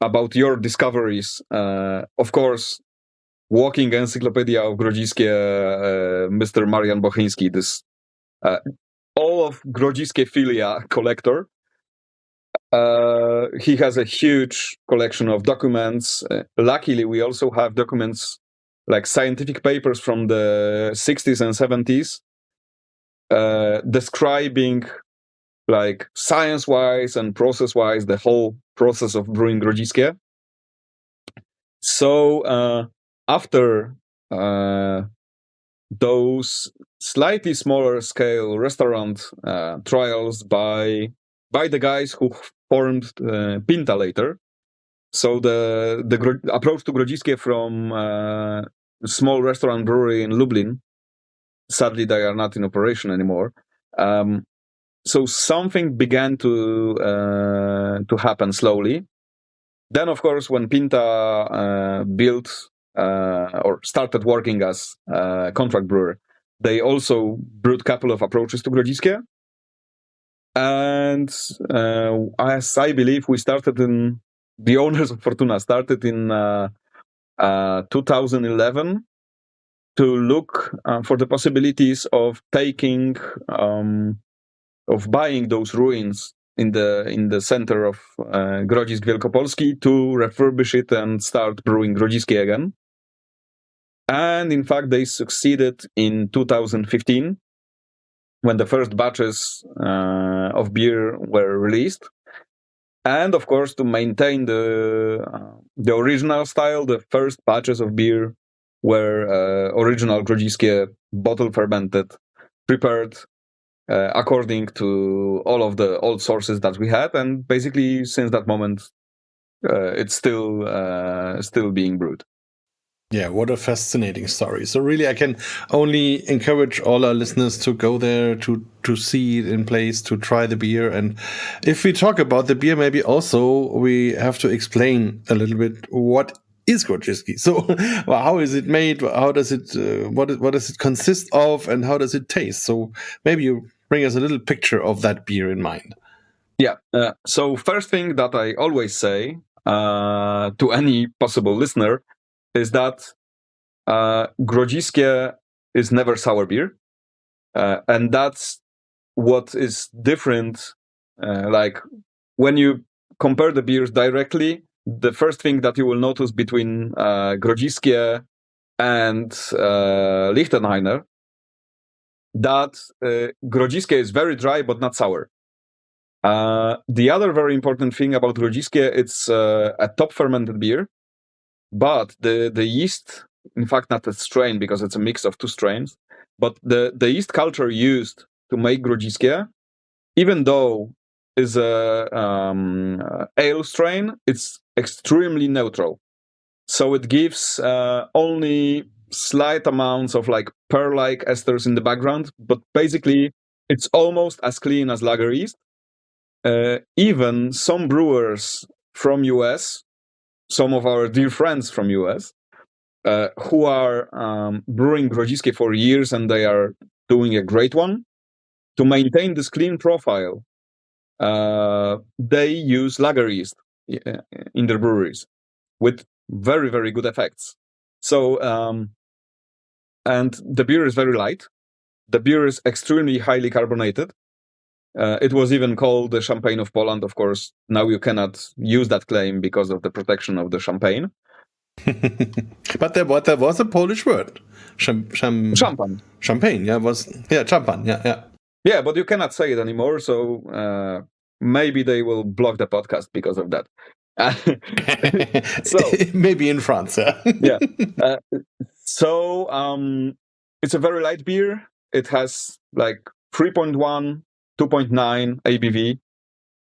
About your discoveries, of course, walking encyclopedia of Grodziskie, Mr. Marian Bocheński, this all of Grodziskie philia collector. He has a huge collection of documents. Luckily, we also have documents like scientific papers from the 60s and 70s describing, like, science-wise and process-wise, the whole process of brewing Grodziskie. So after those slightly smaller scale restaurant trials by the guys who formed Pinta later, So the approach to Grodziskie from a small restaurant brewery in Lublin, sadly they are not in operation anymore. So something began to happen slowly. Then, of course, when Pinta built or started working as a contract brewer, they also brewed a couple of approaches to Grodziskie. And as I believe, the owners of Fortuna started in 2011 to look for the possibilities of of buying those ruins in the center of Grodzisk Wielkopolski to refurbish it and start brewing Grodziskie again. And in fact, they succeeded in 2015 when the first batches of beer were released. And of course, to maintain the original style, the first batches of beer were original Grodziskie, bottle fermented, prepared according to all of the old sources that we had, and basically since that moment, it's still being brewed.
Yeah, what a fascinating story. So really, I can only encourage all our listeners to go there, to see it in place, to try the beer. And if we talk about the beer, maybe also we have to explain a little bit what is Grodziskie. So how is it made? How does it, what does it consist of? And how does it taste? So maybe you bring us a little picture of that beer in mind.
Yeah. So first thing that I always say to any possible listener is that Grodziskie is never sour beer. And that's what is different. Like when you compare the beers directly, the first thing that you will notice between Grodziskie and Lichtenheiner, that Grodziskie is very dry but not sour. The other very important thing about Grodziskie, it's a top fermented beer, but the yeast, in fact not a strain because it's a mix of two strains, but the yeast culture used to make Grodziskie, even though is a ale strain, it's extremely neutral. So it gives only slight amounts of like pearl-like esters in the background, but basically it's almost as clean as lager yeast. Even some brewers from US, some of our dear friends from US, who are brewing Grodziskie for years and they are doing a great one, to maintain this clean profile, they use lager yeast in their breweries with very, very good effects. So, and the beer is very light. The beer is extremely highly carbonated. It was even called the Champagne of Poland. Of course, now you cannot use that claim because of the protection of the champagne.
But there was a Polish word.
Champagne.
Champagne, champagne, yeah.
Yeah, but you cannot say it anymore, so maybe they will block the podcast because of that.
So maybe in France, yeah.
Yeah. So it's a very light beer. It has like 3.1, 2.9 ABV,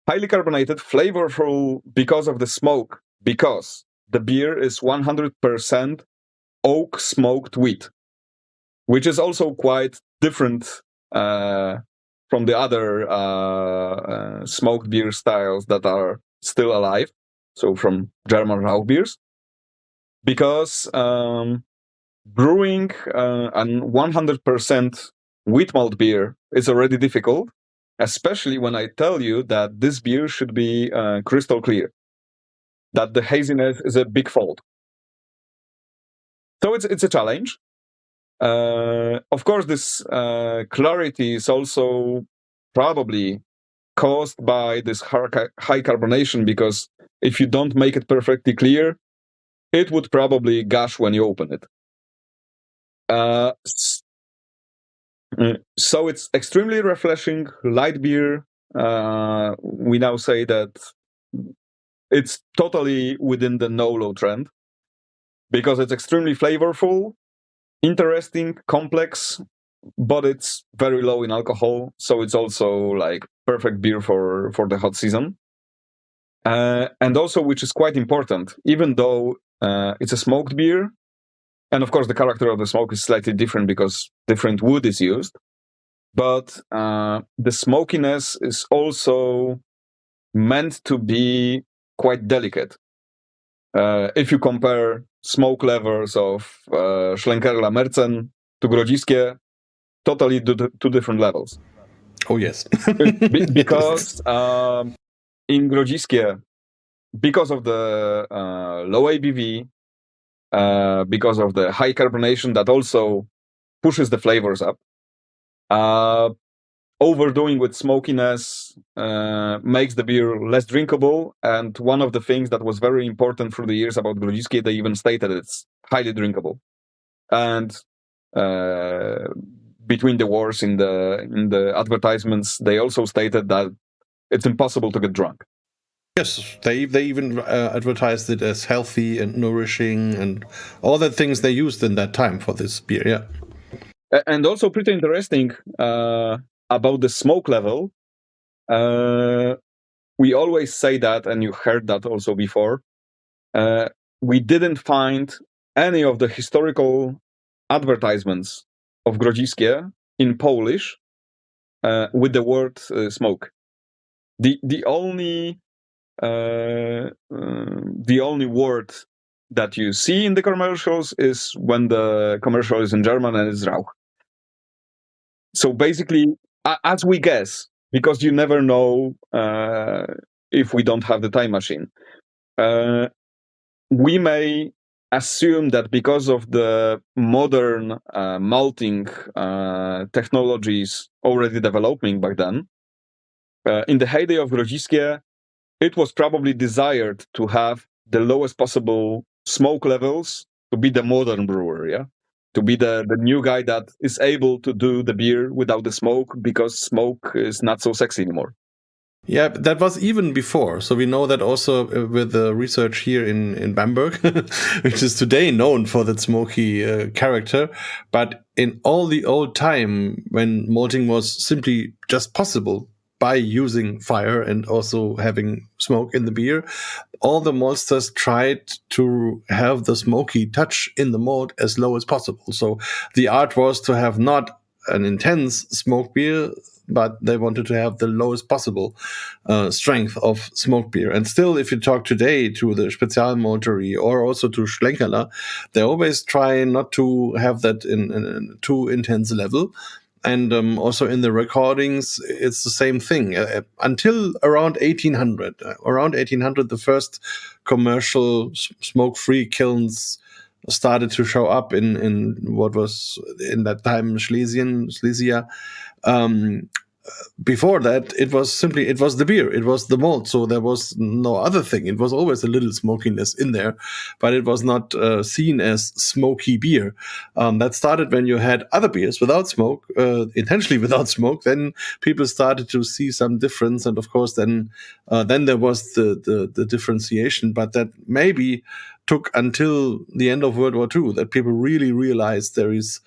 highly carbonated, flavorful because of the smoke, because the beer is 100% oak smoked wheat, which is also quite different from the other smoked beer styles that are still alive. So from German Rauch beers, because brewing an 100% wheat malt beer is already difficult, especially when I tell you that this beer should be crystal clear, that the haziness is a big fault. So it's a challenge. Of course, this clarity is also probably caused by this high carbonation, because if you don't make it perfectly clear, it would probably gush when you open it. So it's extremely refreshing, light beer. We now say that it's totally within the no-low trend, because it's extremely flavorful, interesting, complex, but it's very low in alcohol, so it's also like perfect beer for the hot season. And also, which is quite important, even though it's a smoked beer, and of course the character of the smoke is slightly different because different wood is used, but the smokiness is also meant to be quite delicate. If you compare smoke levels of Schlenkerla Merzen to Grodziskie, totally two different levels.
Oh, yes.
Because in Grodziskie, because of the low ABV, because of the high carbonation that also pushes the flavors up, overdoing with smokiness makes the beer less drinkable. And one of the things that was very important through the years about Grodziskie, they even stated it's highly drinkable. And between the wars in the advertisements, they also stated that it's impossible to get drunk.
Yes, they even advertised it as healthy and nourishing and all the things they used in that time for this beer. Yeah,
and also pretty interesting about the smoke level. We always say that, and you heard that also before. We didn't find any of the historical advertisements of Grodziskie in Polish with the word smoke. The only word that you see in the commercials is when the commercial is in German and it's Rauch. So basically, as we guess, because you never know if we don't have the time machine, we may assume that because of the modern malting technologies already developing back then, in the heyday of Grodziskie, it was probably desired to have the lowest possible smoke levels to be the modern brewer, yeah? To be the new guy that is able to do the beer without the smoke, because smoke is not so sexy anymore.
Yeah, that was even before. So we know that also with the research here in Bamberg, which is today known for that smoky character. But in all the old time, when malting was simply just possible by using fire and also having smoke in the beer, all the maltsters tried to have the smoky touch in the malt as low as possible. So the art was to have not an intense smoke beer, but they wanted to have the lowest possible strength of smoke beer. And still, if you talk today to the Spezialmalterie or also to Schlenkerla, they always try not to have that in too intense level. And also in the recordings, it's the same thing. Until around 1800, the first commercial smoke-free kilns started to show up in what was in that time Silesia. Before that, it was the beer, it was the malt, so there was no other thing. It was always a little smokiness in there, but it was not seen as smoky beer. That started when you had other beers without smoke, intentionally without smoke. Then people started to see some difference, and of course, then there was the differentiation. But that maybe took until the end of World War II that people really realized there is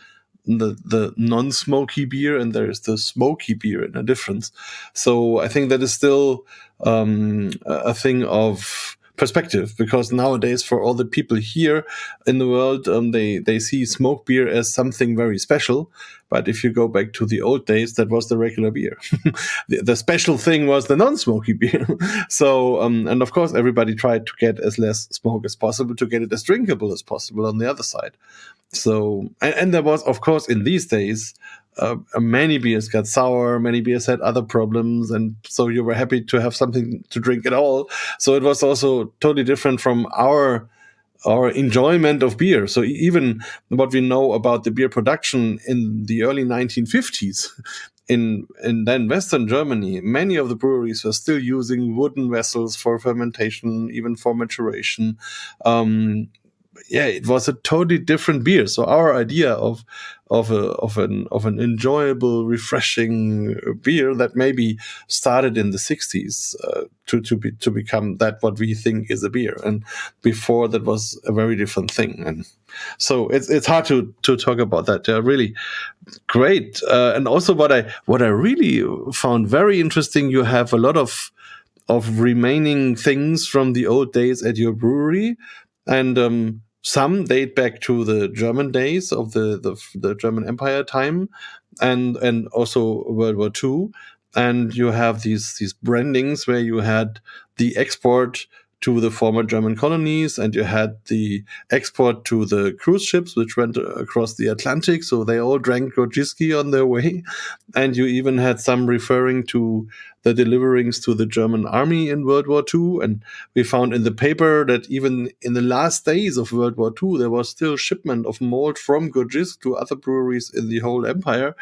the non-smoky beer and there is the smoky beer in a difference. So I think that is still a thing of perspective, because nowadays for all the people here in the world, they see smoke beer as something very special. But if you go back to the old days, that was the regular beer. The special thing was the non-smoky beer. So, and of course, everybody tried to get as less smoke as possible to get it as drinkable as possible on the other side. So, and there was, of course, in these days, many beers got sour, many beers had other problems, and so you were happy to have something to drink at all. So it was also totally different from our enjoyment of beer. So even what we know about the beer production in the early 1950s, in then Western Germany, many of the breweries were still using wooden vessels for fermentation, even for maturation. It was a totally different beer. So our idea of an enjoyable, refreshing beer that maybe started in the 60s to become that what we think is a beer, and before that was a very different thing. And so it's hard to talk about that. Yeah, really great. And also what I really found very interesting, you have a lot of of remaining things from the old days at your brewery, and some date back to the German days of the German Empire time, and also World War II. And you have these brandings where you had the export to the former German colonies, and you had the export to the cruise ships which went across the Atlantic, so they all drank Grodziskie on their way. And you even had some referring to the deliverings to the German army in World War II. And we found in the paper that even in the last days of World War II, there was still shipment of malt from Grodzisk to other breweries in the whole empire,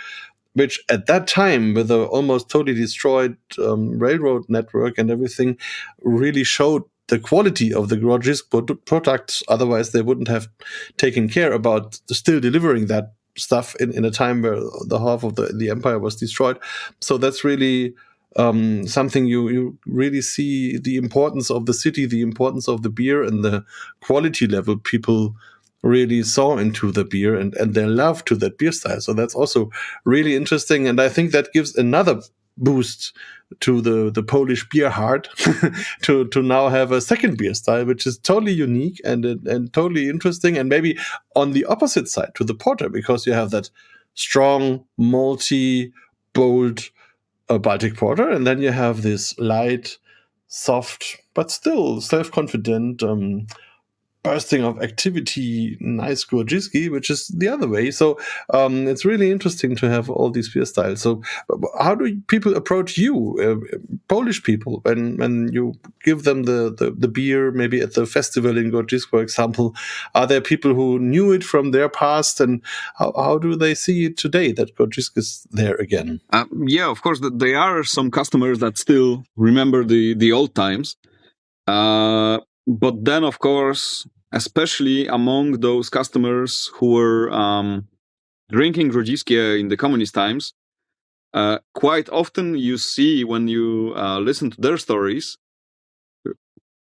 which at that time, with the almost totally destroyed railroad network and everything, really showed the quality of the Grodzisk products. Otherwise, they wouldn't have taken care about still delivering that stuff in a time where the half of the empire was destroyed. So that's really something you really see the importance of the city, the importance of the beer, and the quality level people really saw into the beer and their love to that beer style. So that's also really interesting. And I think that gives another boost to the Polish beer heart to now have a second beer style, which is totally unique and totally interesting. And maybe on the opposite side to the porter, because you have that strong, malty, bold Baltic Porter, and then you have this light, soft, but still self-confident, bursting of activity, nice Grodziskie, which is the other way. So it's really interesting to have all these beer styles. So how do people approach you, Polish people, when you give them the beer, maybe at the festival in Grodzisk, for example? Are there people who knew it from their past, and how do they see it today that Grodzisk is there again?
Yeah, of course, there are some customers that still remember the old times. But then, of course, especially among those customers who were drinking Grodziskie in the communist times, quite often you see, when you listen to their stories,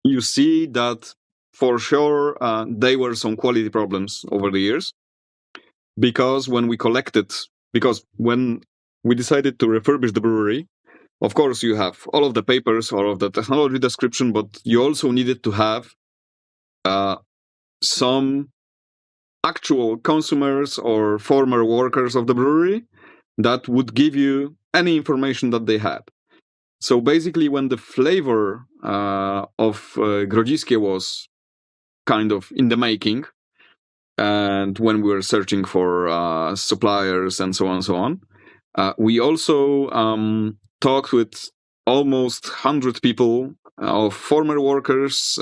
you see that for sure there were some quality problems over the years. Because when we decided to refurbish the brewery, of course, you have all of the papers, all of the technology description, but you also needed to have some actual consumers or former workers of the brewery that would give you any information that they had. So basically, when the flavor of Grodziskie was kind of in the making, and when we were searching for suppliers and so on, we also talked with almost 100 people of former workers,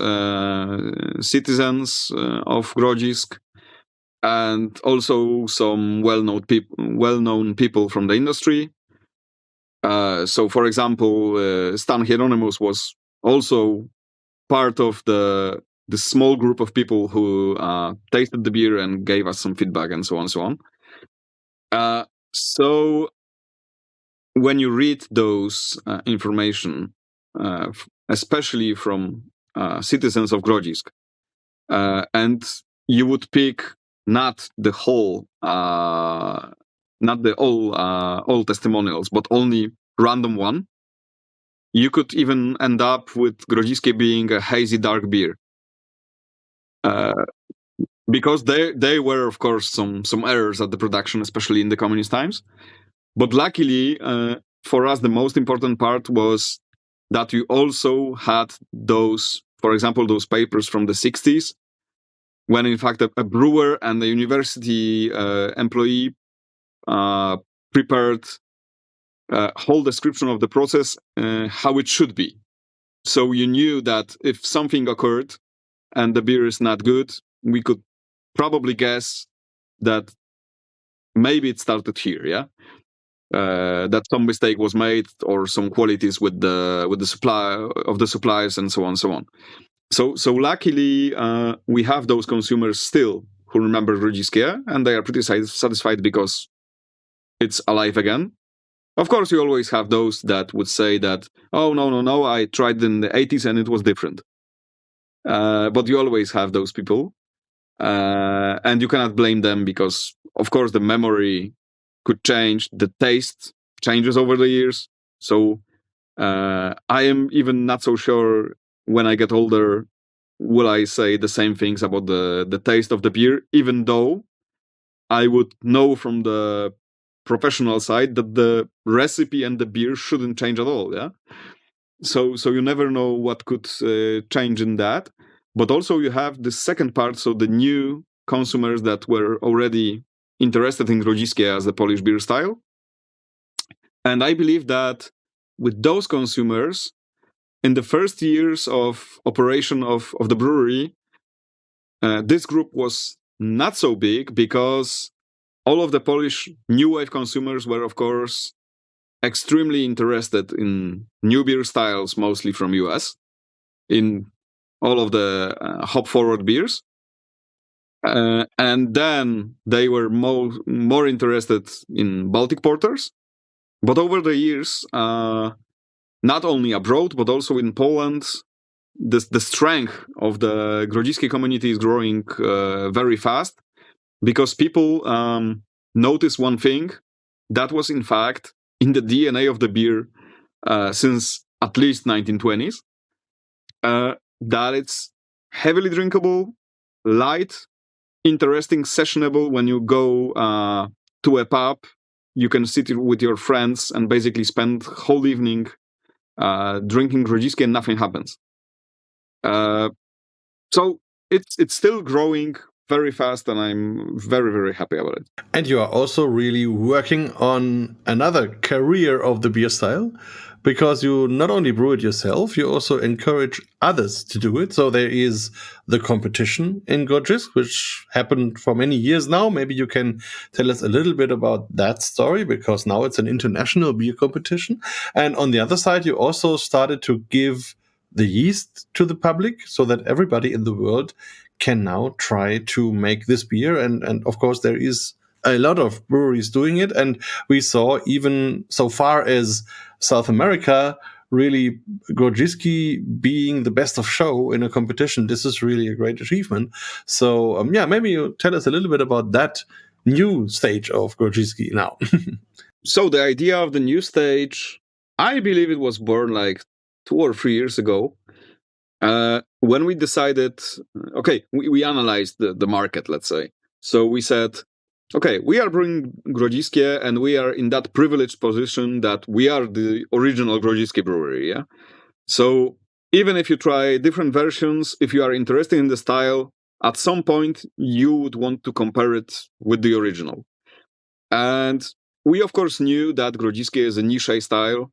citizens of Grodzisk, and also some well-known people from the industry. So, for example, Stan Hieronymus was also part of the small group of people who tasted the beer and gave us some feedback and so on. So when you read those information, especially from citizens of Grodzisk, and you would pick not the whole, not the all testimonials, but only random one, you could even end up with Grodziskie being a hazy dark beer. Because there were, of course, some errors at the production, especially in the communist times. But luckily, for us, the most important part was that you also had those, for example, those papers from the 60s, when in fact a brewer and a university employee prepared a whole description of the process, how it should be. So you knew that if something occurred and the beer is not good, we could probably guess that maybe it started here, yeah? That some mistake was made, or some qualities with the supply of the suppliers, and so on. So luckily, we have those consumers still who remember Grodziskie, and they are pretty satisfied because it's alive again. Of course, you always have those that would say that, oh, no, I tried in the 80s and it was different. But you always have those people. And you cannot blame them because, of course, the memory could change, the taste changes over the years. So I am even not so sure when I get older will I say the same things about the taste of the beer, even though I would know from the professional side that the recipe and the beer shouldn't change at all. Yeah. So you never know what could change in that. But also you have the second part, so the new consumers that were already interested in Grodziskie as the Polish beer style. And I believe that with those consumers, in the first years of operation of the brewery, this group was not so big because all of the Polish new wave consumers were, of course, extremely interested in new beer styles, mostly from US, in all of the hop-forward beers. And then they were more interested in Baltic Porters. But over the years, not only abroad, but also in Poland, the strength of the Grodziskie community is growing very fast because people notice one thing that was, in fact, in the DNA of the beer since at least 1920s, that it's heavily drinkable, light, interesting, sessionable. When you go to a pub, you can sit with your friends and basically spend whole evening drinking Grodziskie and nothing happens. So it's still growing very fast, and I'm very, very happy about it.
And you are also really working on another career of the beer style, because you not only brew it yourself, you also encourage others to do it. So there is the competition in Grodzisk, which happened for many years now. Maybe you can tell us a little bit about that story, because now it's an international beer competition. And on the other side, you also started to give the yeast to the public so that everybody in the world can now try to make this beer. And of course, there is a lot of breweries doing it. And we saw even so far as South America, really Grodziskie being the best of show in a competition. This is really a great achievement. So maybe you tell us a little bit about that new stage of Grodziskie now.
So the idea of the new stage, I believe it was born like 2 or 3 years ago. When we decided, okay, we analyzed the market, let's say. So we said, okay, we are brewing Grodziskie, and we are in that privileged position that we are the original Grodziskie brewery, yeah? So even if you try different versions, if you are interested in the style, at some point you would want to compare it with the original. And we, of course, knew that Grodziskie is a niche style.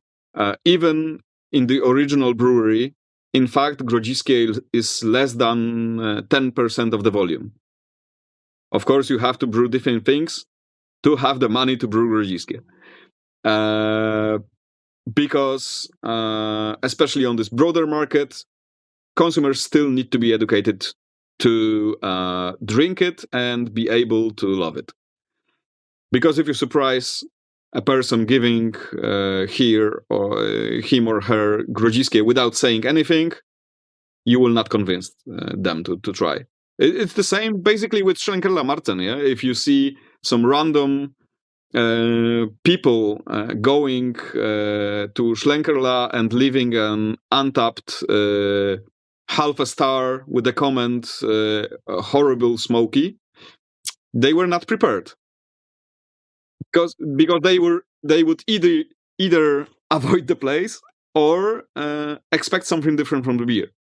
Even in the original brewery, in fact, Grodziskie is less than 10% of the volume. Of course, you have to brew different things to have the money to brew Grodziskie. Because, especially on this broader market, consumers still need to be educated to drink it and be able to love it. Because if you surprise a person giving him or her Grodziskie without saying anything, you will not convince them to try. It's the same basically with Schlenkerla Martin. Yeah, if you see some random people going to Schlenkerla and leaving an untapped half a star with a comment, horrible smoky, they were not prepared. Because they would either avoid the place or expect something different from the beer,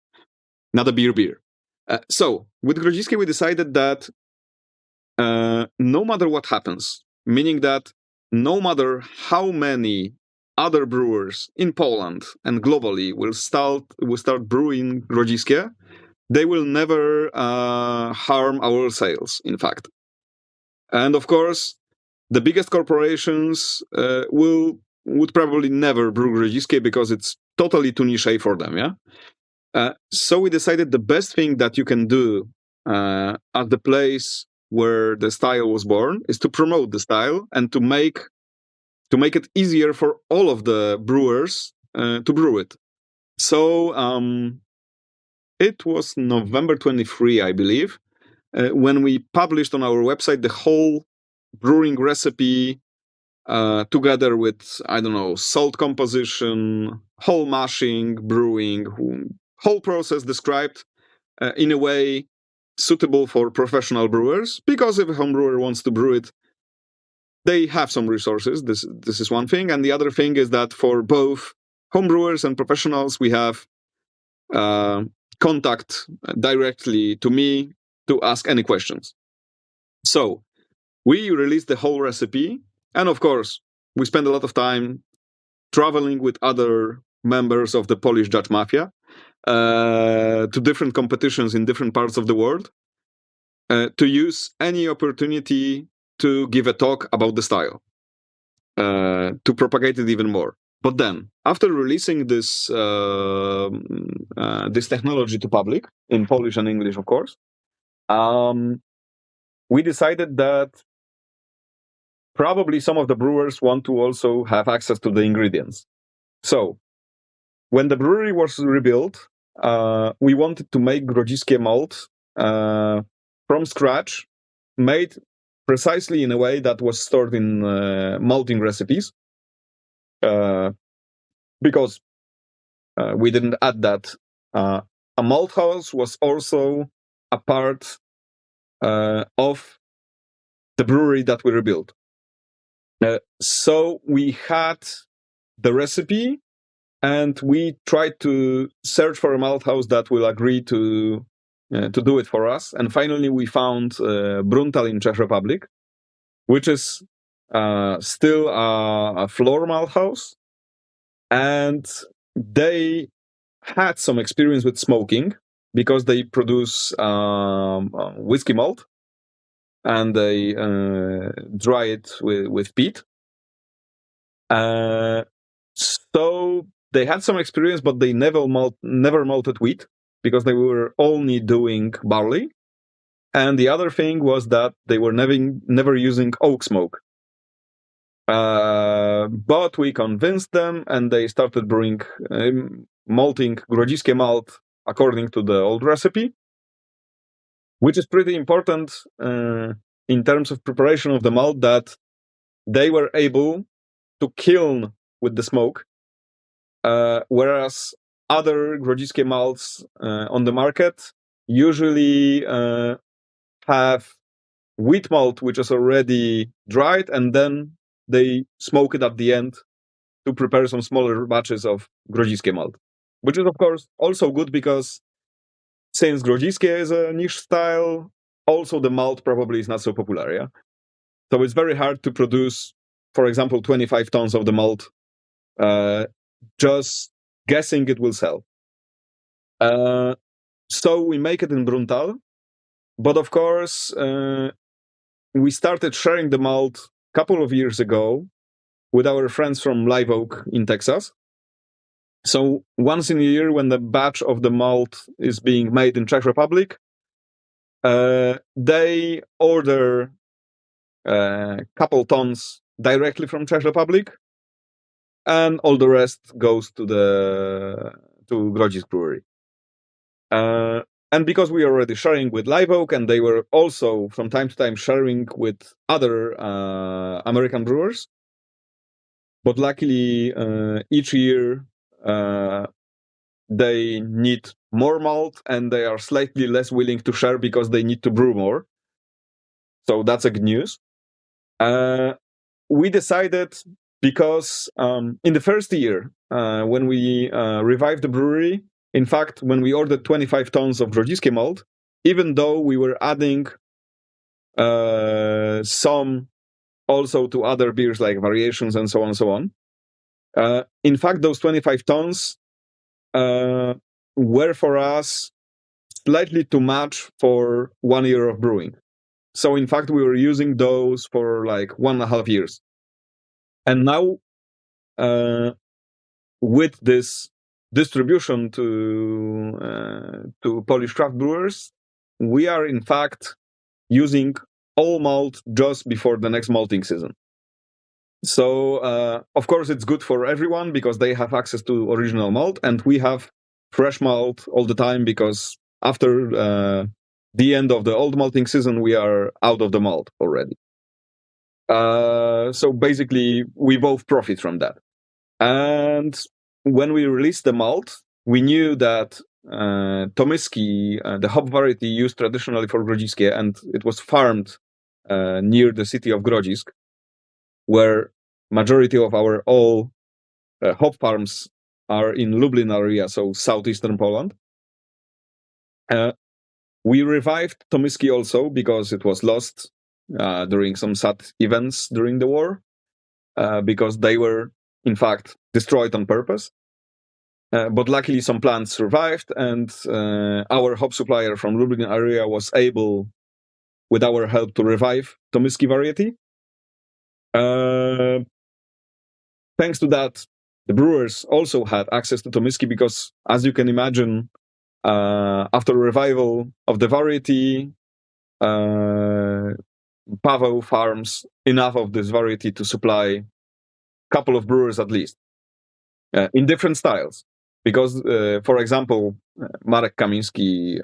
not a beer. So with Grodziskie, we decided that no matter what happens, meaning that no matter how many other brewers in Poland and globally will start brewing Grodziskie, they will never harm our sales. In fact, and of course, the biggest corporations would probably never brew Grodziskie because it's totally too niche for them. Yeah. So we decided the best thing that you can do at the place where the style was born is to promote the style and to make it easier for all of the brewers to brew it. So it was November 23, I believe, when we published on our website the whole brewing recipe together with, I don't know, salt composition, whole mashing, brewing, whole process described in a way suitable for professional brewers, because if a home brewer wants to brew it, they have some resources. This is one thing. And the other thing is that for both home brewers and professionals, we have contact directly to me to ask any questions. So we released the whole recipe. And of course, we spend a lot of time traveling with other members of the Polish Judge Mafia to different competitions in different parts of the world to use any opportunity to give a talk about the style, to propagate it even more. But then, after releasing this this technology to public, in Polish and English, of course, we decided that probably some of the brewers want to also have access to the ingredients. So, when the brewery was rebuilt, we wanted to make Grodziskie malt from scratch, made precisely in a way that was stored in malting recipes, because we didn't add that. A malt house was also a part of the brewery that we rebuilt. So we had the recipe, and we tried to search for a malt house that will agree to do it for us. And finally, we found Bruntal in Czech Republic, which is still a floor malt house. And they had some experience with smoking because they produce whiskey malt, and they dry it with peat. So they had some experience, but they never malted wheat because they were only doing barley. And the other thing was that they were never using oak smoke. But we convinced them, and they started brewing, malting Grodziskie malt according to the old recipe, which is pretty important in terms of preparation of the malt, that they were able to kiln with the smoke, whereas other Grodziskie malts on the market usually have wheat malt which is already dried, and then they smoke it at the end to prepare some smaller batches of Grodziskie malt, which is of course also good because since Grodziskie is a niche style, also the malt probably is not so popular, yeah? So it's very hard to produce, for example, 25 tons of the malt, just guessing it will sell. So we make it in Bruntal, but of course, we started sharing the malt a couple of years ago with our friends from Live Oak in Texas. So once in a year, when the batch of the malt is being made in Czech Republic, they order a couple tons directly from Czech Republic, and all the rest goes to Grodzisk Brewery. And because we are already sharing with Live Oak, and they were also from time to time sharing with other American brewers, but luckily each year they need more malt, and they are slightly less willing to share because they need to brew more. So that's a good news. We decided, because in the first year, when we revived the brewery, in fact, when we ordered 25 tons of Grodziskie malt, even though we were adding some also to other beers like variations and so on, in fact, those 25 tons were for us slightly too much for 1 year of brewing. So in fact, we were using those for like 1.5 years. And now, with this distribution to Polish craft brewers, we are in fact using all malt just before the next malting season. So of course it's good for everyone because they have access to original malt, and we have fresh malt all the time because after the end of the old malting season we are out of the malt already. So basically, we both profit from that. And when we released the malt, we knew that Tomyski, the hop variety used traditionally for Grodziskie, and it was farmed near the city of Grodzisk, where majority of our all hop farms are in Lublin area, so southeastern Poland. We revived Tomyski also because it was lost during some sad events during the war, because they were, in fact, destroyed on purpose. But luckily, some plants survived, and our hop supplier from Lublin area was able, with our help, to revive Tomyski variety. Thanks to that, the brewers also had access to Tomyski because, as you can imagine, after revival of the variety, Paweł farms enough of this variety to supply a couple of brewers at least, in different styles. Because, for example, Marek Kamiński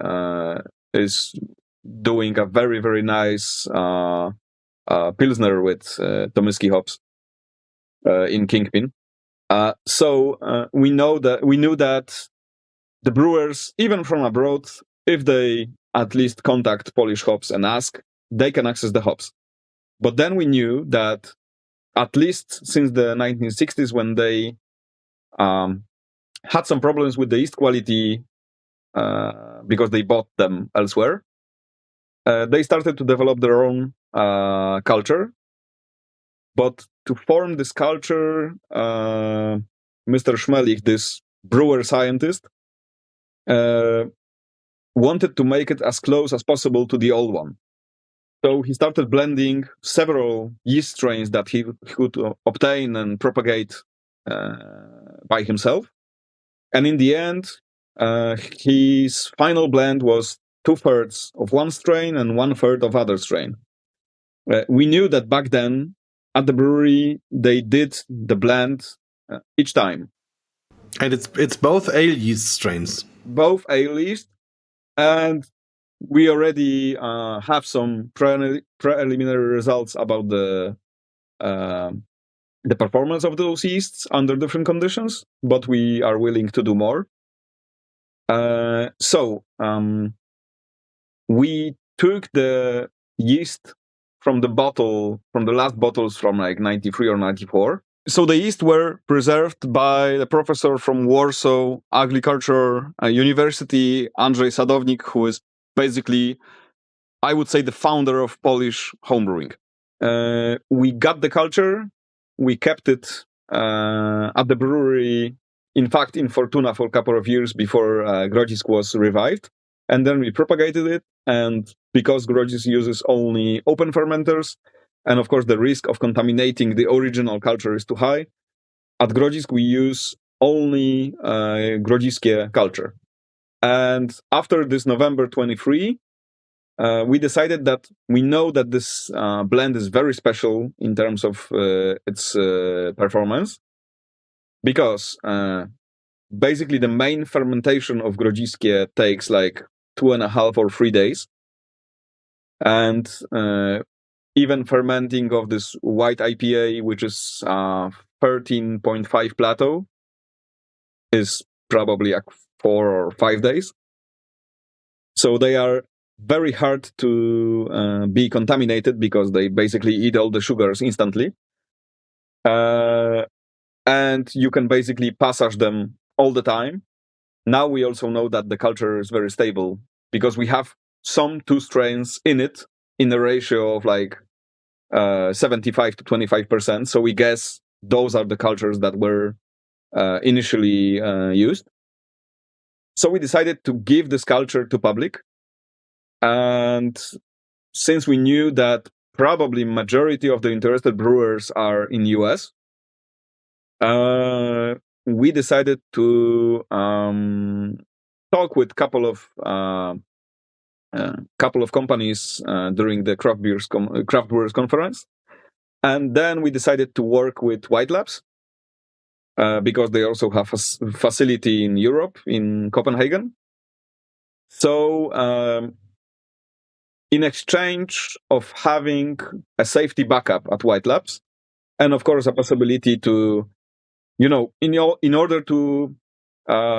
is doing a very, very nice Pilsner with Tomyski hops in Kingpin. So we knew that the brewers, even from abroad, if they at least contact Polish hops and ask, they can access the hops. But then we knew that at least since the 1960s, when they had some problems with the yeast quality because they bought them elsewhere, they started to develop their own culture. But to form this culture, Mr. Schmelich, this brewer scientist, wanted to make it as close as possible to the old one. So he started blending several yeast strains that he could obtain and propagate by himself. And in the end, his final blend was 2/3 of one strain and 1/3 of other strain. We knew that back then, at the brewery, they did the blend each time.
And it's both ale yeast strains.
Both ale yeast, and we already have some preliminary results about the performance of those yeasts under different conditions, but we are willing to do more. So we took the yeast from the last bottles from like 93 or 94. So the yeast were preserved by the professor from Warsaw Agriculture University, Andrzej Sadownik, who is basically, I would say, the founder of Polish homebrewing. We got the culture, we kept it at the brewery, in fact, in Fortuna for a couple of years before Grodzisk was revived. And then we propagated it. And because Grodzisk uses only open fermenters, and of course the risk of contaminating the original culture is too high, at Grodzisk we use only Grodziskie culture. And after this November 23, we decided that we know that this blend is very special in terms of its performance, because basically the main fermentation of Grodziskie takes like 2.5 or 3 days. And even fermenting of this white IPA, which is 13.5 plateau, is probably like 4 or 5 days. So they are very hard to be contaminated because they basically eat all the sugars instantly. And you can basically passage them all the time. Now we also know that the culture is very stable because we have some 2 strains in it in a ratio of like 75 to 25%. So we guess those are the cultures that were initially used. So we decided to give this culture to public. And since we knew that probably majority of the interested brewers are in US, we decided to talk with couple of companies during the craft brewers conference, and then we decided to work with White Labs because they also have a facility in Europe, in Copenhagen. So in exchange of having a safety backup at White Labs, and of course a possibility to, in order to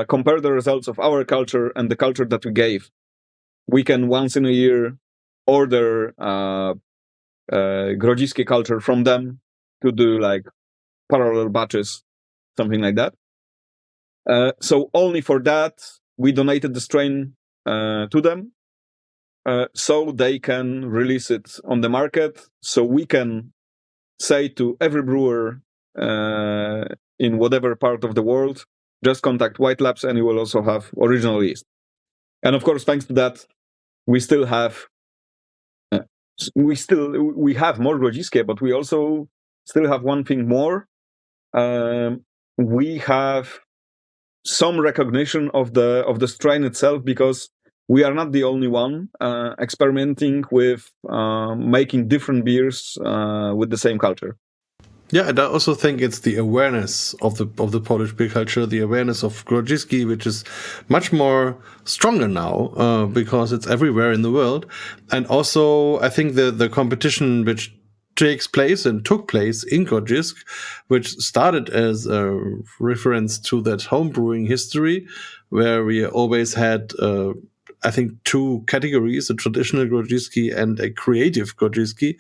compare the results of our culture and the culture that we gave, we can once in a year order Grodziskie culture from them to do like parallel batches, something like that. So only for that, we donated the strain to them, so they can release it on the market. So we can say to every brewer in whatever part of the world, just contact White Labs and you will also have original yeast. And of course, thanks to that, we still have we have more Grodziskie, but we also still have one thing more. We have some recognition of the strain itself, because we are not the only one experimenting with making different beers with the same culture.
Yeah, and I also think it's the awareness of the Polish beer culture, the awareness of Grodziskie, which is much more stronger now because it's everywhere in the world. And also, I think the competition which takes place and took place in Grodzisk, which started as a reference to that home brewing history, where we always had I think two categories, a traditional Grodziskie and a creative Grodziskie,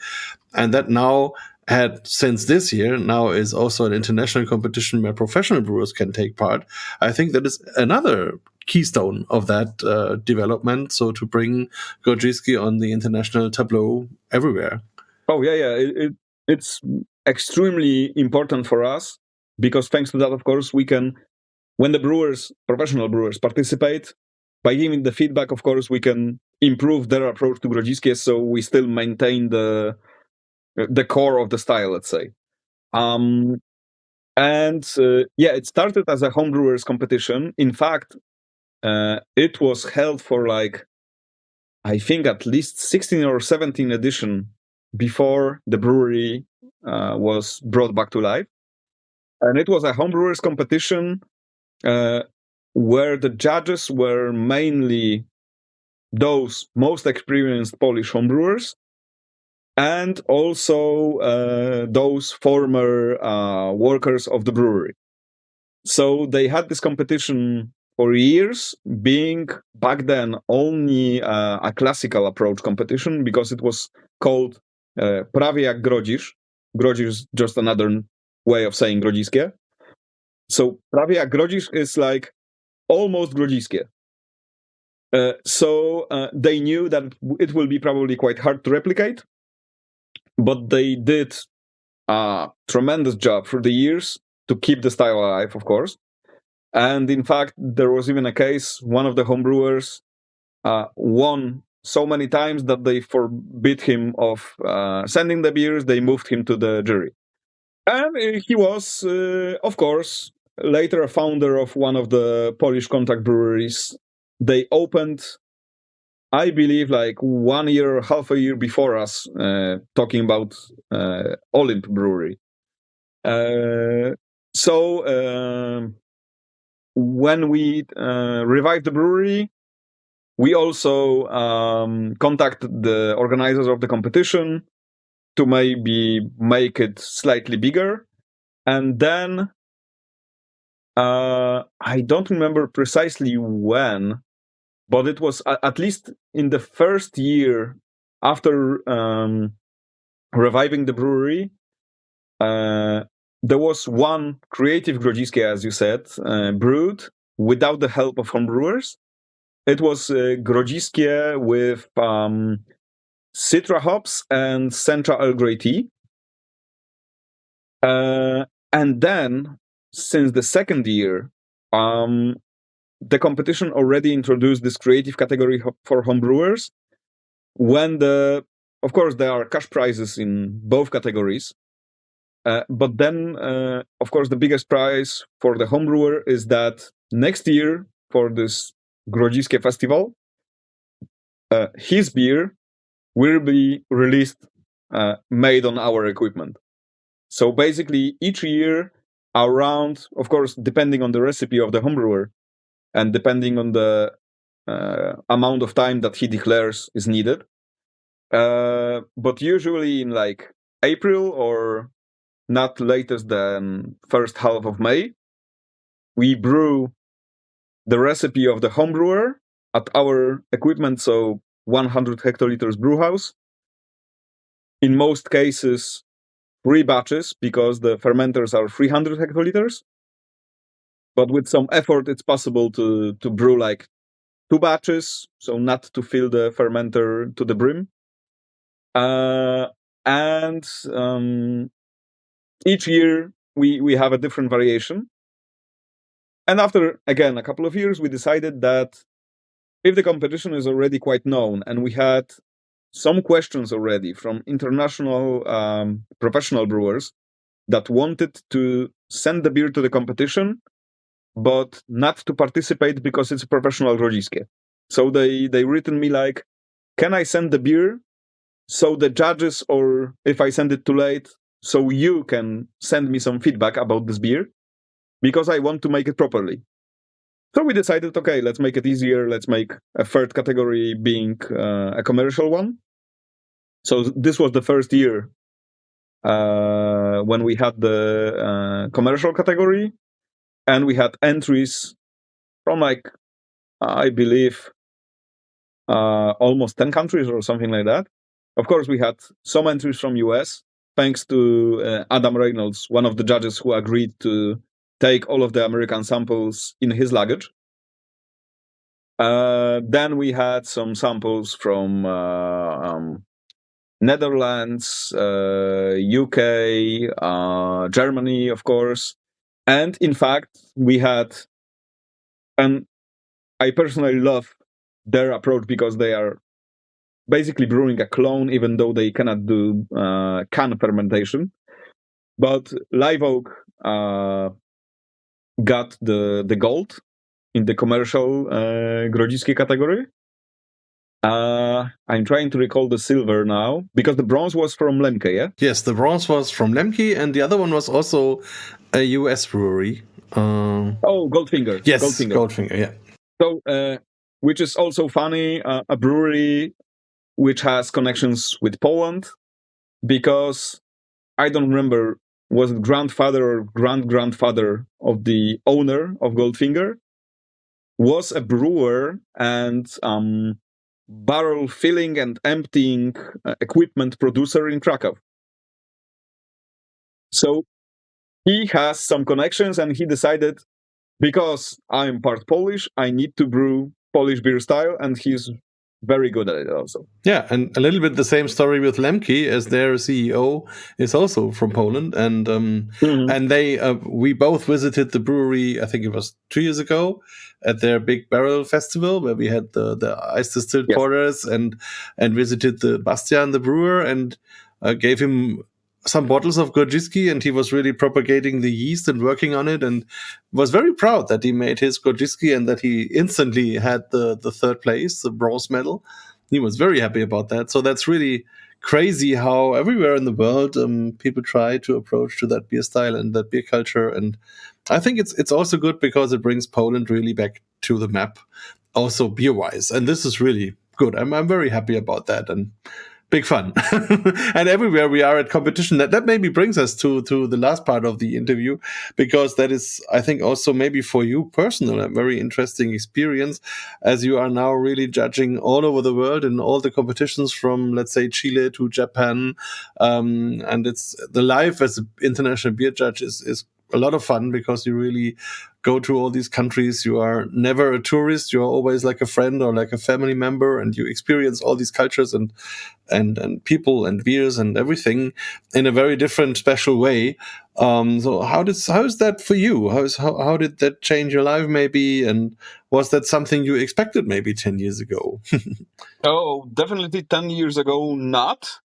and that now had, since this year, now is also an international competition where professional brewers can take part. I think that is another keystone of that development, so to bring Grodziskie on the international tableau everywhere.
Oh, yeah. It's extremely important for us, because thanks to that, of course, we can, when the brewers, professional brewers, participate, by giving the feedback, of course, we can improve their approach to Grodziskie, so we still maintain the core of the style, let's say. It started as a homebrewers competition. In fact, it was held for I think at least 16 or 17 edition before the brewery was brought back to life. And it was a homebrewers competition where the judges were mainly those most experienced Polish homebrewers, and also those former workers of the brewery. So they had this competition for years, being back then only a classical approach competition, because it was called prawie jak Grodzisz. Grodzisz is just another way of saying Grodziskie. So prawie jak Grodzisz is like almost Grodziskie. So they knew that it will be probably quite hard to replicate, but they did a tremendous job through the years to keep the style alive, of course. And in fact, there was even a case, one of the homebrewers won so many times that they forbid him of sending the beers. They moved him to the jury. And he was, of course, later a founder of one of the Polish contract breweries. They opened, I believe, 1 year or half a year before us, talking about Olymp Brewery. So when we revived the brewery, we also contacted the organizers of the competition to maybe make it slightly bigger. And then I don't remember precisely when, but it was at least in the first year after reviving the brewery, there was one creative Grodziskie, as you said, brewed without the help of homebrewers. It was Grodziskie with Citra hops and Sencha Earl Grey tea. And then, since the second year, the competition already introduced this creative category for homebrewers. Of course, there are cash prizes in both categories. But then, of course, the biggest prize for the homebrewer is that next year, for this Grodziskie festival, his beer will be released made on our equipment. So basically, each year, around, of course, depending on the recipe of the homebrewer and depending on the amount of time that he declares is needed, But usually in like April or not latest than first half of May, we brew the recipe of the home brewer at our equipment, so 100 hectoliters brew house. In most cases, 3 batches because the fermenters are 300 hectoliters. But with some effort, it's possible to brew like 2 batches, so not to fill the fermenter to the brim. And each year we have a different variation. And after, again, a couple of years, we decided that if the competition is already quite known and we had some questions already from international professional brewers that wanted to send the beer to the competition, but not to participate because it's a professional Grodziskie. So they written me like, can I send the beer so the judges, or if I send it too late, so you can send me some feedback about this beer, because I want to make it properly. So we decided, okay, let's make it easier. Let's make a third category being a commercial one. So this was the first year when we had the commercial category, and we had entries from like, I believe, almost 10 countries or something like that. Of course, we had some entries from US, thanks to Adam Reynolds, one of the judges who agreed to take all of the American samples in his luggage. Then we had some samples from Netherlands, UK, Germany, of course. And in fact, we had, and I personally love their approach because they are basically brewing a clone, even though they cannot do can fermentation. But Live Oak got the gold in the commercial Grodziskie category. I'm trying to recall the silver now, because the bronze was from Lemke, yeah?
Yes, the bronze was from Lemke, and the other one was also a US brewery.
Goldfinger.
Yes, Goldfinger, yeah.
So, which is also funny, a brewery which has connections with Poland, because I don't remember, was it grandfather or grand-grandfather of the owner of Goldfinger, was a brewer and barrel filling and emptying equipment producer in Krakow. So he has some connections, and he decided, because I'm part Polish, I need to brew Polish beer style, and he's very good at it also.
Yeah, and a little bit the same story with Lemke, as their CEO is also from Poland, and and they we both visited the brewery. I think it was 2 years ago at their big barrel festival, where we had the ice distilled porters and visited the Bastian, the brewer, and gave him some bottles of Grodziskie, and he was really propagating the yeast and working on it, and was very proud that he made his Grodziskie and that he instantly had the third place, the bronze medal. He was very happy about that. So that's really crazy how everywhere in the world people try to approach to that beer style and that beer culture. And I think it's also good because it brings Poland really back to the map, also beer wise. And this is really good. I'm very happy about that. And big fun. And everywhere we are at competition, that maybe brings us to the last part of the interview, because that is, I think, also maybe for you personal, a very interesting experience, as you are now really judging all over the world in all the competitions from, let's say, Chile to Japan. And it's the life as an international beer judge is a lot of fun, because you really go to all these countries. You are never a tourist. You're always like a friend or like a family member, and you experience all these cultures and people and beers and everything in a very different, special way. So how is that for you? How did that change your life maybe? And was that something you expected maybe 10 years ago?
Oh, definitely 10 years ago, not.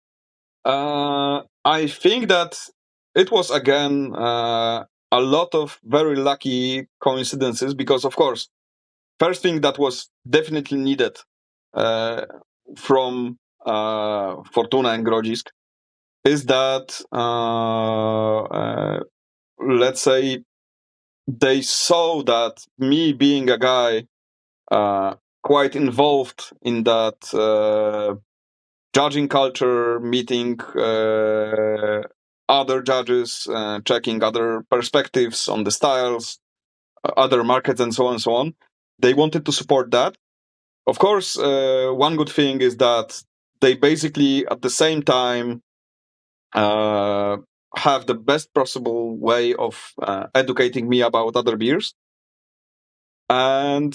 I think that it was, again, a lot of very lucky coincidences, because, of course, first thing that was definitely needed from Fortuna and Grodzisk is that, let's say, they saw that me being a guy quite involved in that judging culture, meeting other judges, checking other perspectives on the styles, other markets, and so on and so on. They wanted to support that. Of course, one good thing is that they basically at the same time have the best possible way of educating me about other beers. And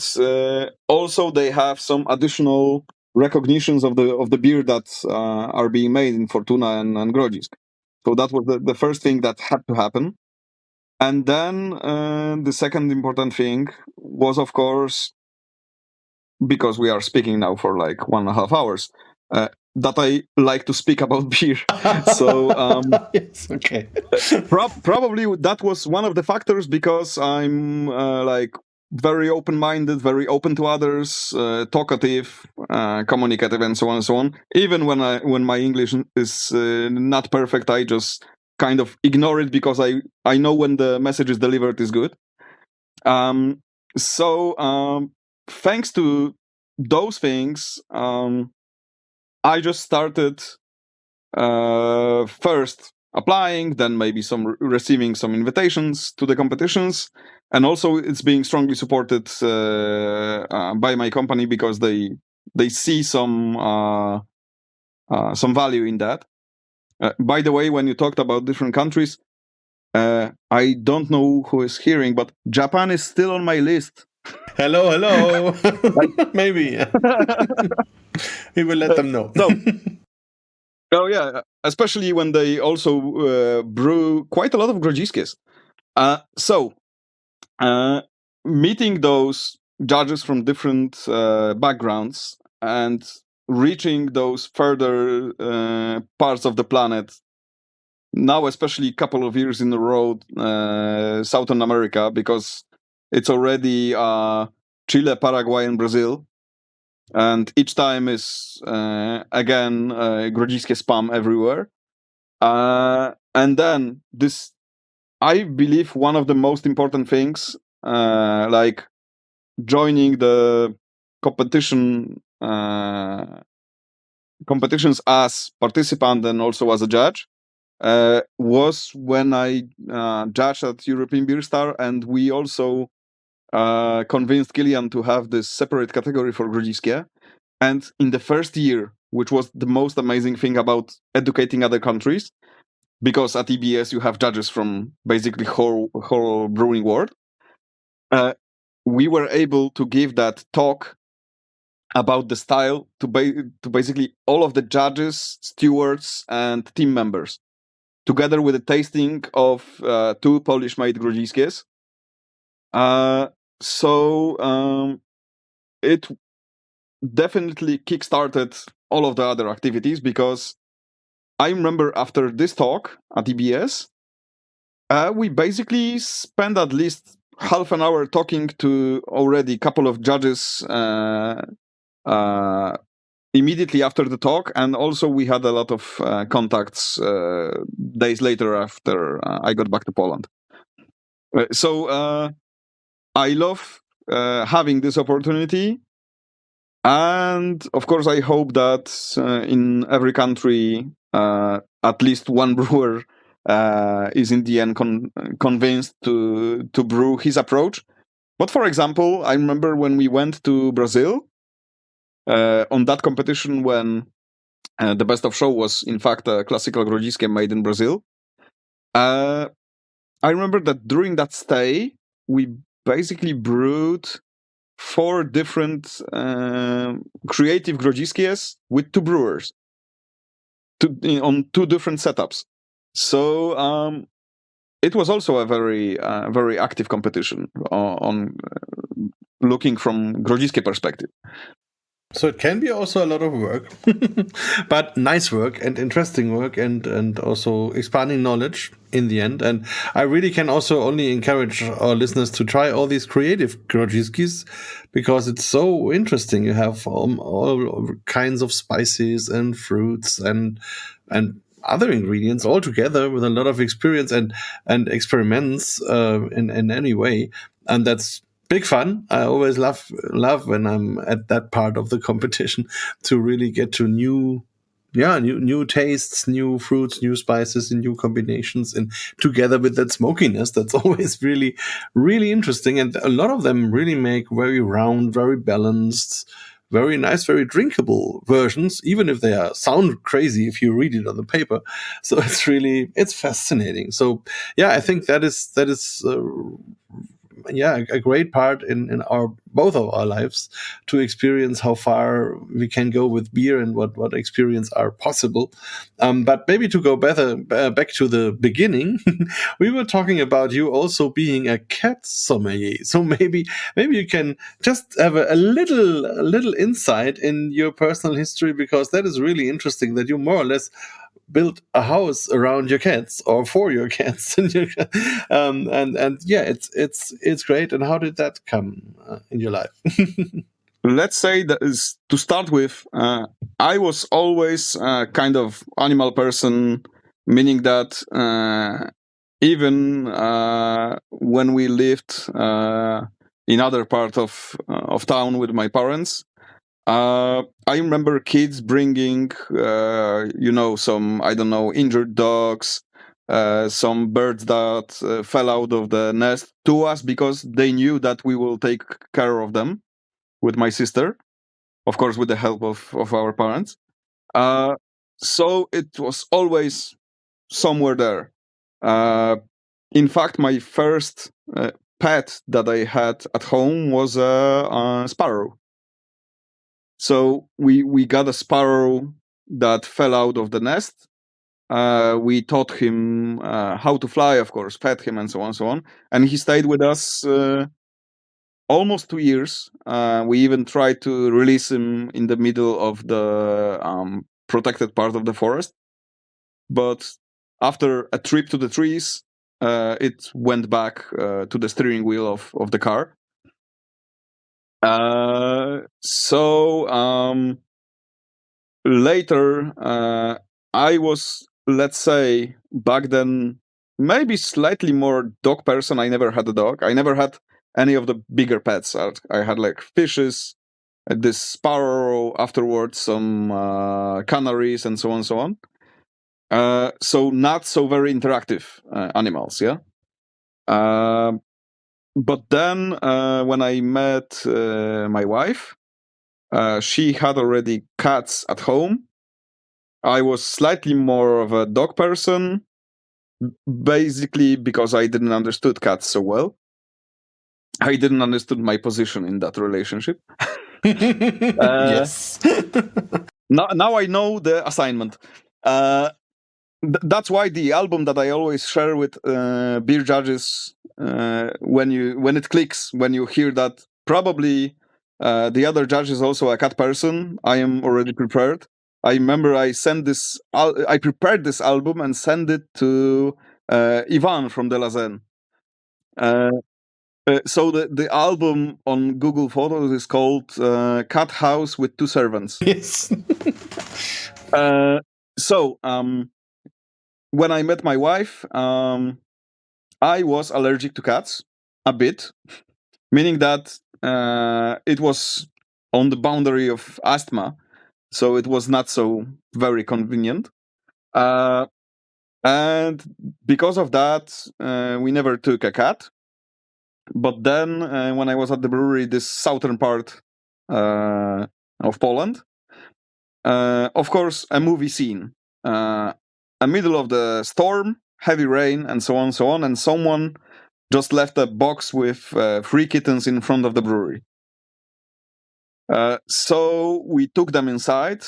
also they have some additional recognitions of the beer that are being made in Fortuna and Grodzisk. So that was the first thing that had to happen. And then the second important thing was, of course, because we are speaking now for like 1.5 hours, that I like to speak about beer. So
yes, okay.
Probably that was one of the factors, because I'm like very open-minded, very open to others, talkative, communicative, and so on and so on. Even when my English is not perfect, I just kind of ignore it, because I know when the message is delivered is good. So thanks to those things, I just started first applying, then maybe receiving some invitations to the competitions, and also it's being strongly supported by my company, because they see some value in that. By the way, when you talked about different countries, I don't know who is hearing, but Japan is still on my list.
Hello. Maybe. We will let them know.
Oh yeah, especially when they also brew quite a lot of Grodziskies. So meeting those judges from different backgrounds and reaching those further parts of the planet, now especially a couple of years in a row, Southern America, because it's already Chile, Paraguay, and Brazil. And each time is, again, Grodziskie spam everywhere. And then this, I believe, one of the most important things, like joining the competitions as participant and also as a judge, was when I judged at European Beer Star, and we also convinced Kilian to have this separate category for Grodziskie. And in the first year, which was the most amazing thing about educating other countries, because at EBS you have judges from basically whole brewing world, we were able to give that talk about the style to basically all of the judges, stewards, and team members, together with a tasting of 2 Polish-made Grodziskies. So it definitely kickstarted all of the other activities, because I remember after this talk at EBS, we basically spent at least half an hour talking to already a couple of judges immediately after the talk, and also we had a lot of contacts days later after I got back to Poland. So I love having this opportunity, and of course I hope that in every country at least one brewer is in the end convinced to brew his approach. But for example, I remember when we went to Brazil on that competition, when the best of show was in fact a classical Grodziskie made in Brazil. I remember that during that stay, we basically brewed 4 different creative Grodziskies with 2 brewers on 2 different setups. So it was also a very very active competition on looking from Grodziskie perspective.
So it can be also a lot of work, but nice work and interesting work, and also expanding knowledge in the end. And I really can also only encourage our listeners to try all these creative Grodziskis, because it's so interesting. You have all kinds of spices and fruits and other ingredients all together with a lot of experience and experiments in any way, and that's big fun. I always love when I'm at that part of the competition, to really get to new new tastes, new fruits, new spices, and new combinations, and together with that smokiness, that's always really, really interesting. And a lot of them really make very round, very balanced, very nice, very drinkable versions, even if they sound crazy if you read it on the paper. So it's fascinating. So yeah, I think that is a great part in our both of our lives to experience how far we can go with beer and what experience are possible. But maybe to go back to the beginning, we were talking about you also being a cat sommelier. So maybe you can just have a little insight in your personal history, because that is really interesting that you more or less build a house around your cats or for your cats. And yeah, it's great. And how did that come in your life?
Let's say that is to start with. I was always a kind of animal person, meaning that even when we lived in other part of town with my parents, I remember kids bringing, some, I don't know, injured dogs, some birds that fell out of the nest to us because they knew that we will take care of them with my sister, of course, with the help of our parents. So it was always somewhere there. In fact, my first pet that I had at home was a sparrow. So we got a sparrow that fell out of the nest. We taught him how to fly, of course, fed him, and so on, so on. And he stayed with us almost 2 years. We even tried to release him in the middle of the protected part of the forest. But after a trip to the trees, it went back to the steering wheel of the car. So later, I was, let's say, back then, maybe slightly more dog person. I never had a dog. I never had any of the bigger pets. I had like fishes, this sparrow, afterwards some canaries, and so on and so on. So not so very interactive animals, yeah. But then when I met my wife, she had already cats at home. I was slightly more of a dog person, basically because I didn't understood cats so well. I didn't understood my position in that relationship.
Yes.
Now I know the assignment. That's why the album that I always share with beer judges, when it clicks, when you hear that probably the other judge is also a cat person, I am already prepared. I remember I prepared this album and sent it to Ivan from De La Zen. So the album on Google Photos is called Cat House with Two Servants.
Yes.
So when I met my wife, I was allergic to cats a bit, meaning that it was on the boundary of asthma, so it was not so very convenient. And because of that, we never took a cat. But then, when I was at the brewery, this southern part of Poland, of course, a movie scene, a middle of the storm, heavy rain, and so on, and someone just left a box with 3 kittens in front of the brewery. So we took them inside,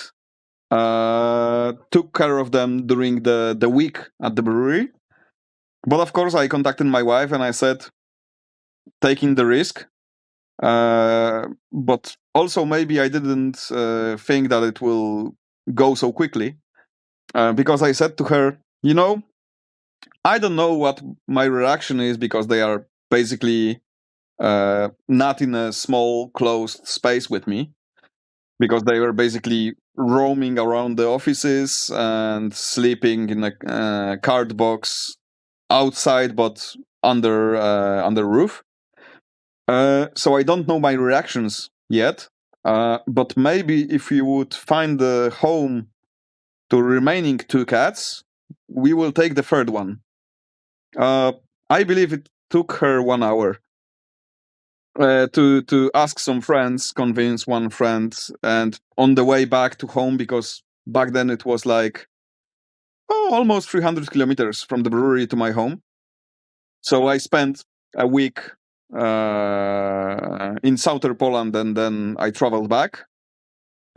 took care of them during the week at the brewery. But of course, I contacted my wife and I said, taking the risk. But also maybe I didn't think that it will go so quickly. Because I said to her, I don't know what my reaction is, because they are basically not in a small closed space with me, because they were basically roaming around the offices and sleeping in a card box outside, but under roof. So I don't know my reactions yet. But maybe if you would find a home to remaining 2 cats, we will take the third one. I believe it took her 1 hour to ask some friends, convince one friend, and on the way back to home, because back then it was like almost 300 kilometers from the brewery to my home. So I spent a week in southern Poland, and then I traveled back,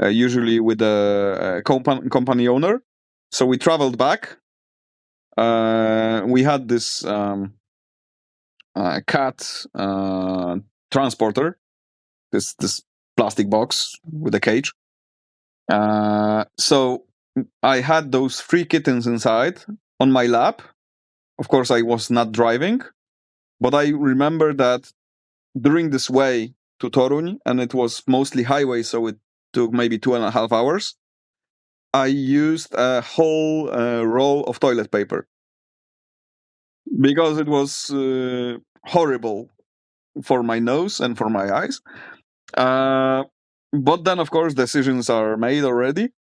usually with a company owner. So we traveled back. We had this cat transporter, this plastic box with a cage. So I had those 3 kittens inside on my lap. Of course, I was not driving, but I remember that during this way to Toruń, and it was mostly highway, so it took maybe 2.5 hours, I used a whole roll of toilet paper because it was horrible for my nose and for my eyes. But then, of course, decisions are made already.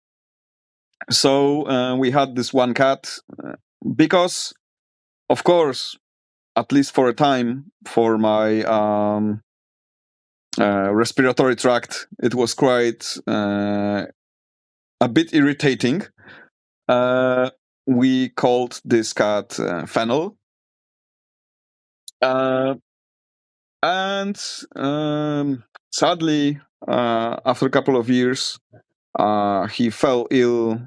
So we had this one cat because, of course, at least for a time, for my respiratory tract, it was quite a bit irritating. We called this cat Fennel. And sadly, after a couple of years, he fell ill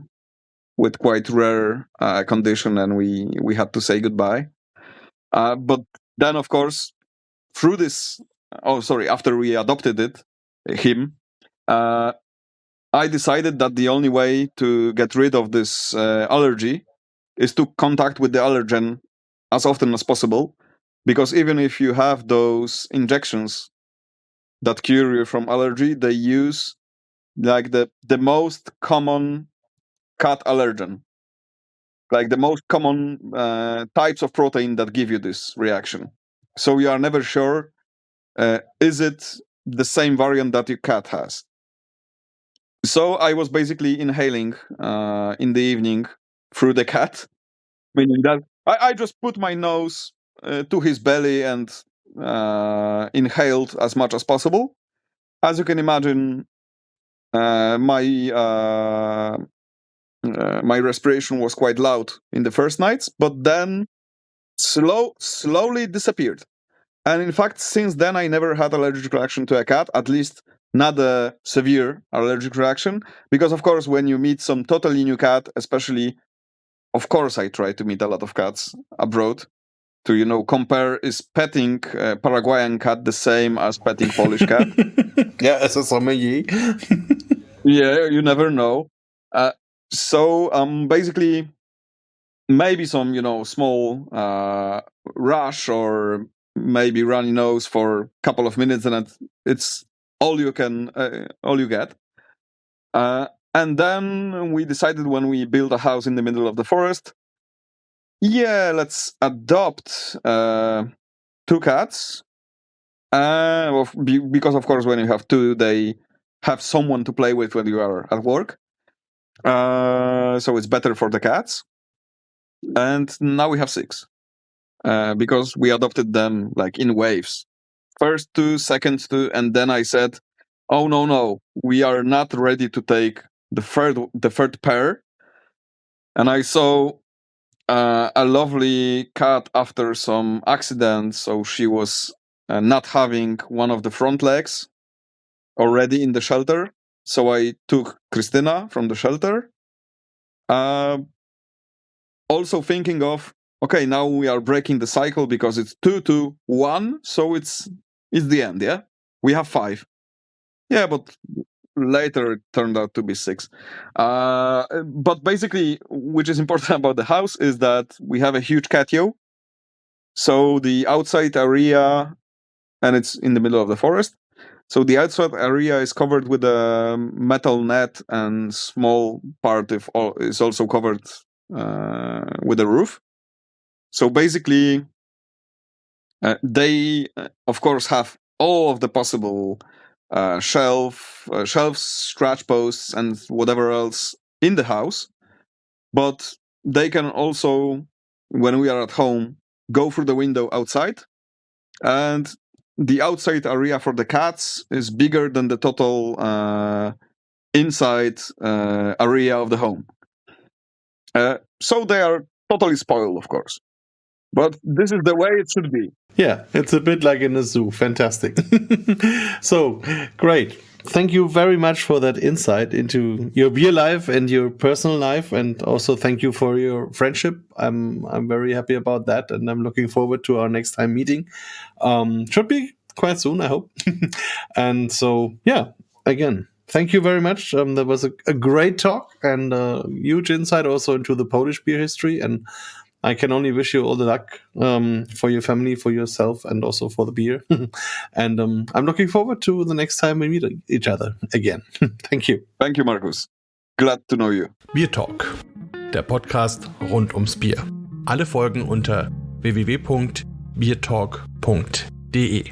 with quite rare condition, and we had to say goodbye. But then, of course, through this, after we adopted him, I decided that the only way to get rid of this allergy is to contact with the allergen as often as possible, because even if you have those injections that cure you from allergy, they use like the most common cat allergen, like the most common types of protein that give you this reaction. So you are never sure, is it the same variant that your cat has? So I was basically inhaling in the evening through the cat, meaning that I just put my nose to his belly and inhaled as much as possible. As you can imagine, my respiration was quite loud in the first nights, but then slowly disappeared. And in fact, since then, I never had allergic reaction to a cat, at least not a severe allergic reaction. Because, of course, when you meet some totally new cat, especially, of course, I try to meet a lot of cats abroad to, compare, is petting a Paraguayan cat the same as petting Polish cat?
Yeah, as a sommelier.
Yeah, you never know. So basically, maybe some, small rash or maybe runny nose for a couple of minutes, and it's all you get. And then we decided, when we built a house in the middle of the forest, let's adopt 2 cats. Because, of course, when you have 2, they have someone to play with when you are at work. So it's better for the cats. And now we have 6. Because we adopted them like in waves. First 2, second 2, and then I said, oh, no, we are not ready to take the third pair. And I saw a lovely cat after some accident, so she was not having one of the front legs already in the shelter. So I took Christina from the shelter. Also thinking of, okay, now we are breaking the cycle because it's 2 to 1, so it's the end, yeah? We have 5. Yeah, but later it turned out to be 6. But basically, which is important about the house is that we have a huge catio. So the outside area, and it's in the middle of the forest, so the outside area is covered with a metal net, and small part is also covered with a roof. So basically, they, of course, have all of the possible shelves, scratch posts, and whatever else in the house. but they can also, when we are at home, go through the window outside, and the outside area for the cats is bigger than the total inside area of the home. So they are totally spoiled, of course. But this is the way it should be.
Yeah, it's a bit like in a zoo. Fantastic. So, great. Thank you very much for that insight into your beer life and your personal life, and also thank you for your friendship. I'm very happy about that, and I'm looking forward to our next time meeting. Should be quite soon, I hope. And so, yeah, again, thank you very much. That was a great talk and a huge insight also into the Polish beer history, and I can only wish you all the luck for your family, for yourself, and also for the beer. And I'm looking forward to the next time we meet each other again. Thank you.
Thank you, Markus. Glad to know you.
BierTalk, der Podcast rund ums Bier. Alle Folgen unter www.biertalk.de.